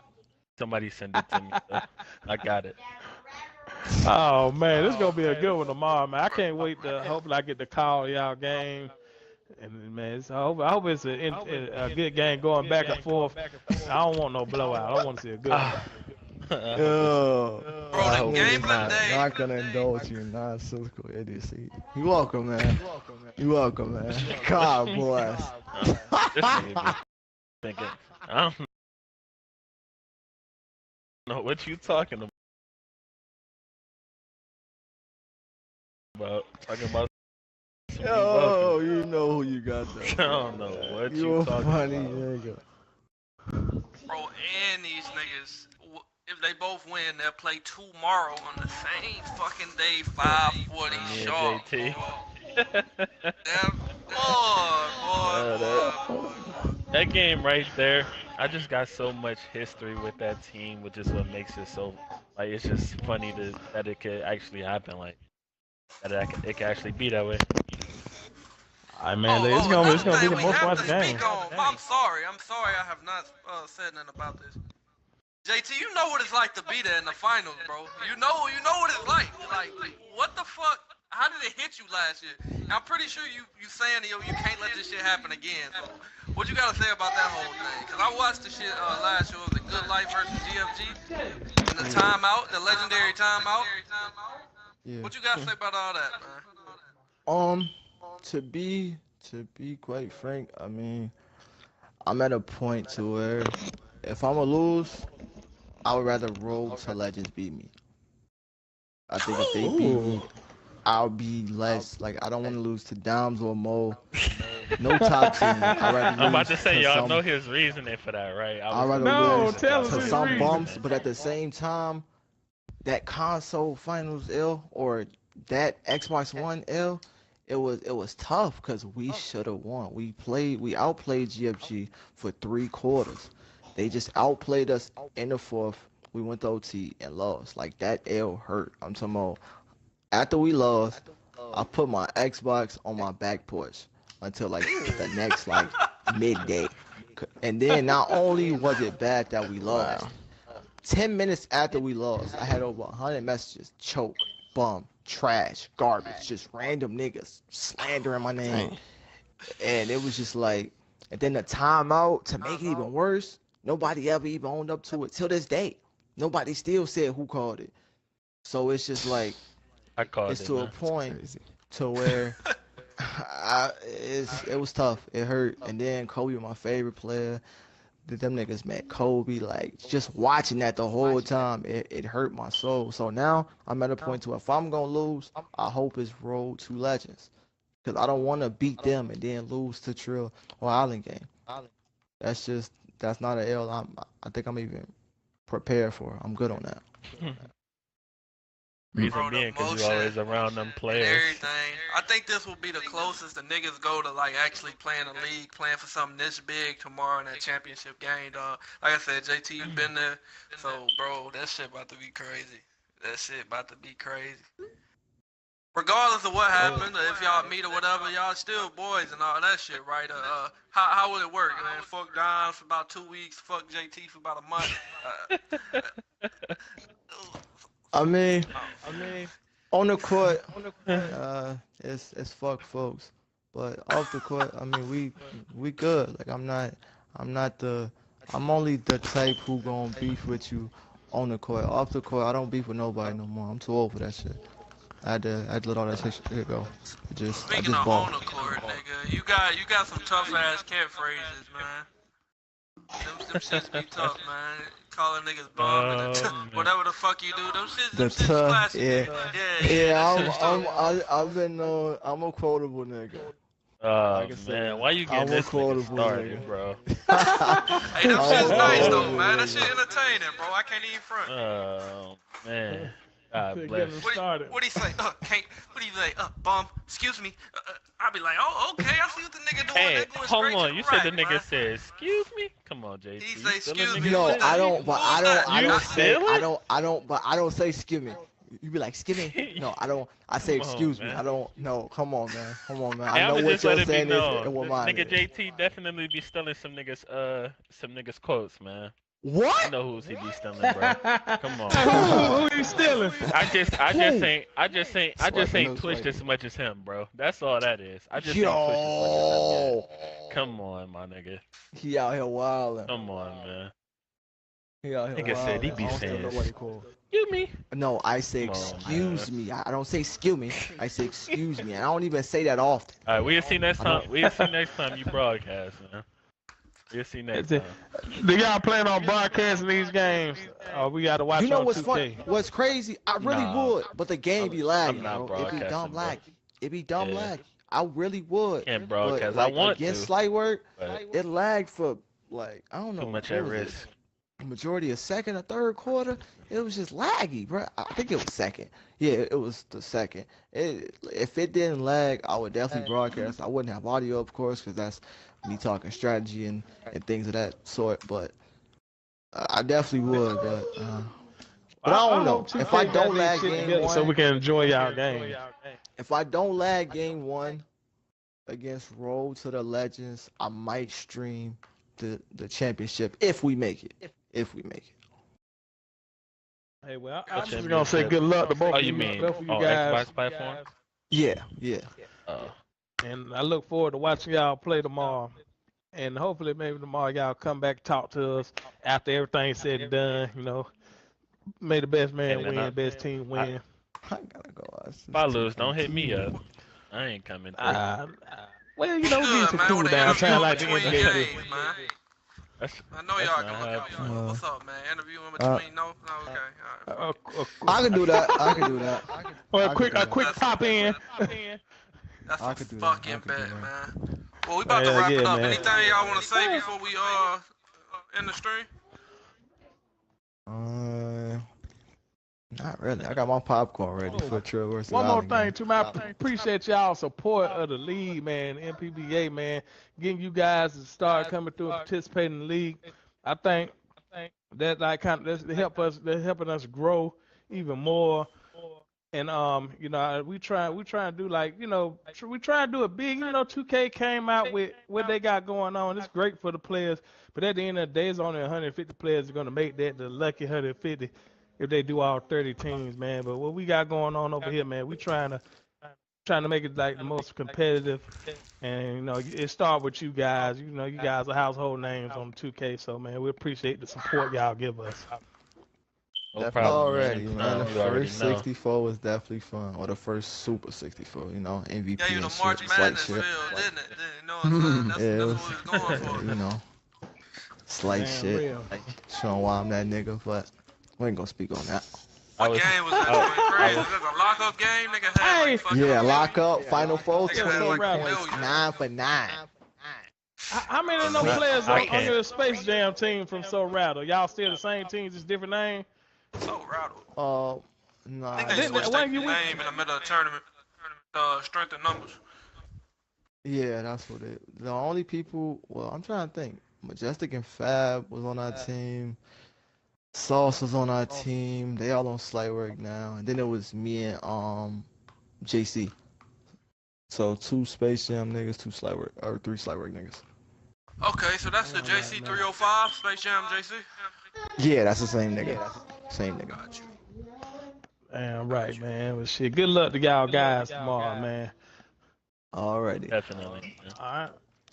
[SPEAKER 2] Somebody sent it to me. So I got it.
[SPEAKER 4] Oh man, this gonna be a good one tomorrow, man. I can't wait to hopefully I get to call y'all game. And man, I hope it's a good game going back and forth. I don't want no blowout. I want to see a good one.
[SPEAKER 5] Yo,
[SPEAKER 3] bro,
[SPEAKER 2] I
[SPEAKER 3] the
[SPEAKER 2] hope
[SPEAKER 3] game
[SPEAKER 2] it's
[SPEAKER 3] of
[SPEAKER 2] not.
[SPEAKER 3] the day.
[SPEAKER 5] not gonna indulge you in non-cyclical idiocy. You welcome, man. You welcome, man. God bless.
[SPEAKER 2] This nigga be thinking. I don't know what you talking about. Talking about some you
[SPEAKER 5] Yo,
[SPEAKER 2] welcome.
[SPEAKER 5] you know who you got
[SPEAKER 2] I
[SPEAKER 5] there.
[SPEAKER 2] don't know what
[SPEAKER 5] You
[SPEAKER 2] you
[SPEAKER 5] a
[SPEAKER 2] talking
[SPEAKER 5] funny
[SPEAKER 2] about.
[SPEAKER 5] nigga.
[SPEAKER 3] Bro, and these niggas, if they both win, they'll play tomorrow on the same fucking day, 5:40
[SPEAKER 2] Me and
[SPEAKER 3] sharp.
[SPEAKER 2] JT.
[SPEAKER 3] That, boy.
[SPEAKER 2] That game right there, I just got so much history with that team, which is what makes it so like it's just funny that it could actually happen, like it could actually be that way.
[SPEAKER 4] Alright, man, it's gonna be
[SPEAKER 3] Another
[SPEAKER 4] the
[SPEAKER 3] thing we
[SPEAKER 4] most
[SPEAKER 3] have
[SPEAKER 4] watched
[SPEAKER 3] to
[SPEAKER 4] game.
[SPEAKER 3] speak on. I'm sorry I have not said nothing about this. JT, you know what it's like to be there in the finals, bro. You know what it's like. Like, what the fuck? How did it hit you last year? I'm pretty sure you saying you can't let this shit happen again. So, what you gotta say about that whole thing? Cause I watched the shit last year. It was a Good Life versus GFG and the timeout, the legendary timeout.
[SPEAKER 5] Yeah.
[SPEAKER 3] What you got to say about all that, man?
[SPEAKER 5] To be quite frank, I mean, I'm at a point to where if I'm gonna lose, I would rather Road to Legends beat me. I think if they beat me, I'll be less like I don't want to lose to Dimes or Mo. No top team. I'd rather
[SPEAKER 2] I'm about
[SPEAKER 5] lose
[SPEAKER 2] to say,
[SPEAKER 5] to
[SPEAKER 2] y'all
[SPEAKER 5] some.
[SPEAKER 2] know his reasoning for that, right? I
[SPEAKER 5] I'd
[SPEAKER 2] was
[SPEAKER 5] rather
[SPEAKER 2] gonna
[SPEAKER 4] No,
[SPEAKER 5] lose
[SPEAKER 2] say
[SPEAKER 4] tell
[SPEAKER 2] y'all
[SPEAKER 4] us
[SPEAKER 5] to
[SPEAKER 2] know
[SPEAKER 4] his
[SPEAKER 2] his
[SPEAKER 5] some
[SPEAKER 4] reasoning.
[SPEAKER 5] bumps,
[SPEAKER 2] reasoning.
[SPEAKER 5] but at the same time, that console finals L or that Xbox One L, it was tough because we should have won. We outplayed GFG for 3 quarters. They just outplayed us in the fourth. We went to OT and lost. Like that L hurt. I'm talking about after we lost, I put my Xbox on my back porch until like the next like midday. And then not only was it bad that we lost,
[SPEAKER 1] Wow.
[SPEAKER 5] 10 minutes after we lost, I had over 100 messages. Choke, bum, trash, garbage, just random niggas slandering my name.
[SPEAKER 1] Dang.
[SPEAKER 5] And it was just like, and then the timeout to make it even worse, nobody ever even owned up to it till this day. Nobody still said who called it. So it's just like,
[SPEAKER 2] I called
[SPEAKER 5] it's
[SPEAKER 2] it,
[SPEAKER 5] to a
[SPEAKER 2] man.
[SPEAKER 5] point
[SPEAKER 1] Crazy.
[SPEAKER 5] to where it was tough. It hurt. And then Kobe, my favorite player, them niggas met Kobe. Like just watching that the whole time, it hurt my soul. So now I'm at a point to if I'm gonna lose, I hope it's Road to Legends, because I don't want to beat them and then lose to Trill or Island Game. That's not an L. I think I'm even prepared for. I'm good on that.
[SPEAKER 2] Reason
[SPEAKER 3] Bro, the
[SPEAKER 2] being, because you
[SPEAKER 3] motion
[SPEAKER 2] always around them
[SPEAKER 3] and
[SPEAKER 2] players.
[SPEAKER 3] everything. I think this will be the closest the niggas go to like actually playing a league, playing for something this big tomorrow in that championship game, dog. Like I said, JT, you've been there, so bro, that shit about to be crazy. That shit about to be crazy. Regardless of what happened, if y'all meet or whatever, y'all still boys and all that shit, right? How will it work, man? Fuck Don for about 2 weeks, fuck JT for about a month.
[SPEAKER 5] I mean, on the court,
[SPEAKER 2] Uh,
[SPEAKER 5] it's fuck folks, but off the court, I mean we good. Like I'm only the type who gonna beef with you on the court. Off the court, I don't beef with nobody no more. I'm too old for that shit. I had to let all that shit go. I
[SPEAKER 3] Speaking
[SPEAKER 5] just
[SPEAKER 3] of
[SPEAKER 5] ball.
[SPEAKER 3] on the court, nigga, you got some tough ass catchphrases, man. Them shits be tough, man. Calling niggas bum and
[SPEAKER 2] man.
[SPEAKER 3] whatever the fuck you do, them
[SPEAKER 5] The
[SPEAKER 3] shits
[SPEAKER 5] tough,
[SPEAKER 3] classic.
[SPEAKER 5] yeah,
[SPEAKER 3] Yeah, that shit's tough.
[SPEAKER 5] I've been known. I'm a quotable nigga.
[SPEAKER 2] Oh
[SPEAKER 5] Like I said,
[SPEAKER 2] man, why you
[SPEAKER 5] I'm
[SPEAKER 2] getting
[SPEAKER 5] a
[SPEAKER 2] this nigga
[SPEAKER 5] quotable
[SPEAKER 2] started,
[SPEAKER 5] nigga.
[SPEAKER 2] bro?
[SPEAKER 3] Hey, them
[SPEAKER 5] I'm
[SPEAKER 3] shit's
[SPEAKER 5] a
[SPEAKER 3] nice though,
[SPEAKER 5] quotable
[SPEAKER 3] man. That shit
[SPEAKER 5] nigga.
[SPEAKER 3] entertaining, bro. I can't even front.
[SPEAKER 2] Oh man, God
[SPEAKER 4] Get
[SPEAKER 2] bless.
[SPEAKER 4] him
[SPEAKER 3] What
[SPEAKER 4] started.
[SPEAKER 3] what he say? Can't. What do you say? Bum. Excuse me. I'll be like, oh, okay. I see what the nigga doing.
[SPEAKER 2] Hey,
[SPEAKER 3] They're going
[SPEAKER 2] hold
[SPEAKER 3] straight
[SPEAKER 2] on.
[SPEAKER 3] to
[SPEAKER 2] You
[SPEAKER 3] the
[SPEAKER 2] said
[SPEAKER 3] right,
[SPEAKER 2] the nigga
[SPEAKER 3] man.
[SPEAKER 2] said, "Excuse me." Come on, JT.
[SPEAKER 3] He
[SPEAKER 2] You
[SPEAKER 3] say,
[SPEAKER 2] still a
[SPEAKER 3] excuse
[SPEAKER 2] nigga
[SPEAKER 3] me.
[SPEAKER 5] No,
[SPEAKER 2] saying
[SPEAKER 5] I
[SPEAKER 2] it?
[SPEAKER 5] don't. But I don't. I
[SPEAKER 2] You
[SPEAKER 5] don't say.
[SPEAKER 2] stealing?
[SPEAKER 5] But I don't say skimmy. You be like skimmy. No, I don't. I say
[SPEAKER 2] Come on,
[SPEAKER 5] excuse me.
[SPEAKER 2] man.
[SPEAKER 5] I don't. No, come on, man. Come on, man.
[SPEAKER 2] Hey,
[SPEAKER 5] I know
[SPEAKER 2] I'ma
[SPEAKER 5] what
[SPEAKER 2] just let
[SPEAKER 5] you're
[SPEAKER 2] it be
[SPEAKER 5] saying is
[SPEAKER 2] known.
[SPEAKER 5] and what mine
[SPEAKER 2] Nigga
[SPEAKER 5] is.
[SPEAKER 2] JT definitely be stealing some niggas quotes, man. You
[SPEAKER 5] What?
[SPEAKER 2] know who's he be stealing, bro. Come on.
[SPEAKER 4] Who you stealing?
[SPEAKER 2] I just
[SPEAKER 1] Swiping
[SPEAKER 2] ain't
[SPEAKER 1] those
[SPEAKER 2] twitched
[SPEAKER 1] swiping.
[SPEAKER 2] as much as him, bro. That's all that is. I just ain't twitched as much as him
[SPEAKER 5] Yo.
[SPEAKER 2] yet. Come on, my nigga.
[SPEAKER 5] He out here wilding.
[SPEAKER 2] Come on, man.
[SPEAKER 5] He out here
[SPEAKER 2] Nigga said he
[SPEAKER 5] wilding.
[SPEAKER 2] be
[SPEAKER 5] I don't steal
[SPEAKER 2] saying,
[SPEAKER 5] nobody cool.
[SPEAKER 2] "You me."
[SPEAKER 5] No, I say
[SPEAKER 2] Come on,
[SPEAKER 5] excuse
[SPEAKER 2] man.
[SPEAKER 5] me. I don't say excuse me. I say excuse me. And I don't even say that often.
[SPEAKER 2] All right, we'll see next
[SPEAKER 5] I don't.
[SPEAKER 2] time. We'll see next time you broadcast, man. We'll see next
[SPEAKER 4] Do
[SPEAKER 2] time.
[SPEAKER 4] y'all plan on broadcasting these games? Or we got to watch
[SPEAKER 5] You know
[SPEAKER 4] on
[SPEAKER 5] what's
[SPEAKER 4] 2K?
[SPEAKER 5] fun? What's crazy? I really
[SPEAKER 2] Nah,
[SPEAKER 5] would, but the game be lagging,
[SPEAKER 2] not
[SPEAKER 5] bro. It be dumb
[SPEAKER 2] broadcasting, bro.
[SPEAKER 5] lag. It be dumb
[SPEAKER 2] Yeah,
[SPEAKER 5] lag. I really would,
[SPEAKER 2] can't
[SPEAKER 5] but
[SPEAKER 2] broadcast. I
[SPEAKER 5] like
[SPEAKER 2] want
[SPEAKER 5] against
[SPEAKER 2] to,
[SPEAKER 5] slight work,
[SPEAKER 2] but
[SPEAKER 5] it lagged for like I don't
[SPEAKER 2] too
[SPEAKER 5] know
[SPEAKER 2] much
[SPEAKER 5] what
[SPEAKER 2] at
[SPEAKER 5] was it,
[SPEAKER 2] risk.
[SPEAKER 5] majority of second or third quarter. It was just laggy, bro. I think it was second. Yeah, it was the second. If it didn't lag, I would definitely broadcast. I wouldn't have audio, of course, because that's me talking strategy and things of that sort. But I definitely would. But I don't know.
[SPEAKER 4] hope
[SPEAKER 5] If I
[SPEAKER 4] 2K got
[SPEAKER 5] don't
[SPEAKER 4] this
[SPEAKER 5] lag
[SPEAKER 4] shit
[SPEAKER 5] game
[SPEAKER 4] together so we
[SPEAKER 5] one,
[SPEAKER 4] can enjoy y'all game.
[SPEAKER 5] if I don't lag game one against Road to the Legends, I might stream the championship if we make it. If we make it.
[SPEAKER 4] Hey, well,
[SPEAKER 2] The
[SPEAKER 4] I'm just gonna say
[SPEAKER 2] championship.
[SPEAKER 4] good luck to both
[SPEAKER 2] Oh,
[SPEAKER 4] of
[SPEAKER 2] you
[SPEAKER 4] you,
[SPEAKER 2] mean
[SPEAKER 4] both of you
[SPEAKER 2] on
[SPEAKER 4] guys,
[SPEAKER 2] Xbox platform?
[SPEAKER 5] Yeah.
[SPEAKER 2] Oh,
[SPEAKER 4] and I look forward to watching y'all play tomorrow. and hopefully maybe tomorrow y'all come back talk to us after everything's said and done. May the best
[SPEAKER 2] Hey
[SPEAKER 4] man
[SPEAKER 2] man,
[SPEAKER 4] win, best team win.
[SPEAKER 5] I gotta go watch
[SPEAKER 2] if I
[SPEAKER 5] this
[SPEAKER 2] lose, don't hit me
[SPEAKER 5] 2K.
[SPEAKER 2] up. I ain't coming through.
[SPEAKER 4] Uh, well,
[SPEAKER 3] What's
[SPEAKER 4] we give you
[SPEAKER 3] good,
[SPEAKER 4] some
[SPEAKER 3] man?
[SPEAKER 4] cool
[SPEAKER 3] What an
[SPEAKER 4] down
[SPEAKER 3] interview
[SPEAKER 4] time
[SPEAKER 3] in
[SPEAKER 4] like the
[SPEAKER 3] between
[SPEAKER 4] NBA do.
[SPEAKER 3] games, man. I know
[SPEAKER 2] That's
[SPEAKER 3] y'all
[SPEAKER 2] not
[SPEAKER 3] can look out for
[SPEAKER 2] happening.
[SPEAKER 3] it. What's up, man? Interview in
[SPEAKER 5] Uh,
[SPEAKER 3] between? No? No, okay. All right, fuck it.
[SPEAKER 5] I can do that. I can do that.
[SPEAKER 4] Well,
[SPEAKER 5] I could do
[SPEAKER 4] a
[SPEAKER 5] that.
[SPEAKER 4] quick pop in.
[SPEAKER 3] That's
[SPEAKER 5] I
[SPEAKER 3] a
[SPEAKER 5] could do that.
[SPEAKER 3] fucking
[SPEAKER 5] I could do
[SPEAKER 3] bet,
[SPEAKER 5] that.
[SPEAKER 3] man. Well, we about to wrap it
[SPEAKER 4] Yeah,
[SPEAKER 3] up.
[SPEAKER 4] man.
[SPEAKER 3] Anything y'all want to say before we end the stream?
[SPEAKER 5] Uh, Not really. I got my popcorn ready for Trill versus
[SPEAKER 4] One more
[SPEAKER 5] Allen
[SPEAKER 4] thing,
[SPEAKER 5] game.
[SPEAKER 4] too, man. I appreciate y'all support of the league, man. MPBA, man. Getting you guys to start coming through and participating in the league. I think that like kind of that's helping us grow even more. And we try to do like we try to do it big. 2K came out with what they got going on. It's great for the players, but at the end of the day, it's only 150 players are gonna make that the lucky 150 if they do all 30 teams, man. But what we got going on over here, man, we trying to make it like the most competitive. And it start with you guys. You guys are household names on 2K, so man, we appreciate the support y'all give us.
[SPEAKER 2] No problem, man.
[SPEAKER 5] Already, man. The
[SPEAKER 2] You already
[SPEAKER 5] first
[SPEAKER 2] know.
[SPEAKER 5] 64 was definitely fun. Or the first Super 64, MVP
[SPEAKER 3] Yeah, you
[SPEAKER 5] and
[SPEAKER 3] the
[SPEAKER 5] shit.
[SPEAKER 3] March
[SPEAKER 5] Slight
[SPEAKER 3] Madness
[SPEAKER 5] shit.
[SPEAKER 3] feel, didn't it? You know what I'm saying?
[SPEAKER 5] Yeah, it
[SPEAKER 3] That's
[SPEAKER 5] was,
[SPEAKER 3] what we was going for.
[SPEAKER 5] Slight
[SPEAKER 4] Damn
[SPEAKER 5] shit.
[SPEAKER 4] real.
[SPEAKER 5] Showing why I'm that nigga, but we ain't gonna speak on that.
[SPEAKER 2] I
[SPEAKER 3] What
[SPEAKER 2] was,
[SPEAKER 3] game was that
[SPEAKER 2] I,
[SPEAKER 3] joint
[SPEAKER 2] I
[SPEAKER 3] crazy?
[SPEAKER 2] was,
[SPEAKER 3] Was it a lockup game? Nigga had
[SPEAKER 4] Hey!
[SPEAKER 3] like fucking
[SPEAKER 5] Yeah,
[SPEAKER 3] a
[SPEAKER 5] lock
[SPEAKER 3] million.
[SPEAKER 5] up, Final Four,
[SPEAKER 3] Nigga had like
[SPEAKER 5] 28
[SPEAKER 3] a
[SPEAKER 5] points,
[SPEAKER 3] million.
[SPEAKER 5] 9 for 9.
[SPEAKER 4] How many of them
[SPEAKER 2] I,
[SPEAKER 4] players
[SPEAKER 2] I
[SPEAKER 4] on
[SPEAKER 2] can't.
[SPEAKER 4] your Space Jam team from So Rattle? Y'all still the same teams, just different names?
[SPEAKER 3] So rattled.
[SPEAKER 5] Nah,
[SPEAKER 3] I think they
[SPEAKER 5] there
[SPEAKER 3] switched
[SPEAKER 5] was,
[SPEAKER 3] their
[SPEAKER 4] When you went,
[SPEAKER 3] name in the middle of the tournament. Strength in numbers.
[SPEAKER 5] yeah, that's what it. The only people, well, I'm trying to think. Majestic and Fab was on our team. Sauce was on our team. They all on slight work now. And then it was me and JC. So 2 Space Jam niggas, 2 slight work, or 3 slight work niggas.
[SPEAKER 3] Okay, so that's the JC 305, Space Jam JC.
[SPEAKER 5] Yeah, that's the same nigga. Same nigga.
[SPEAKER 3] Got you.
[SPEAKER 4] damn right, man. Well, shit, good luck to y'all guys tomorrow, man.
[SPEAKER 5] Alrighty.
[SPEAKER 2] Definitely.
[SPEAKER 4] All right.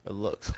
[SPEAKER 5] Good looks.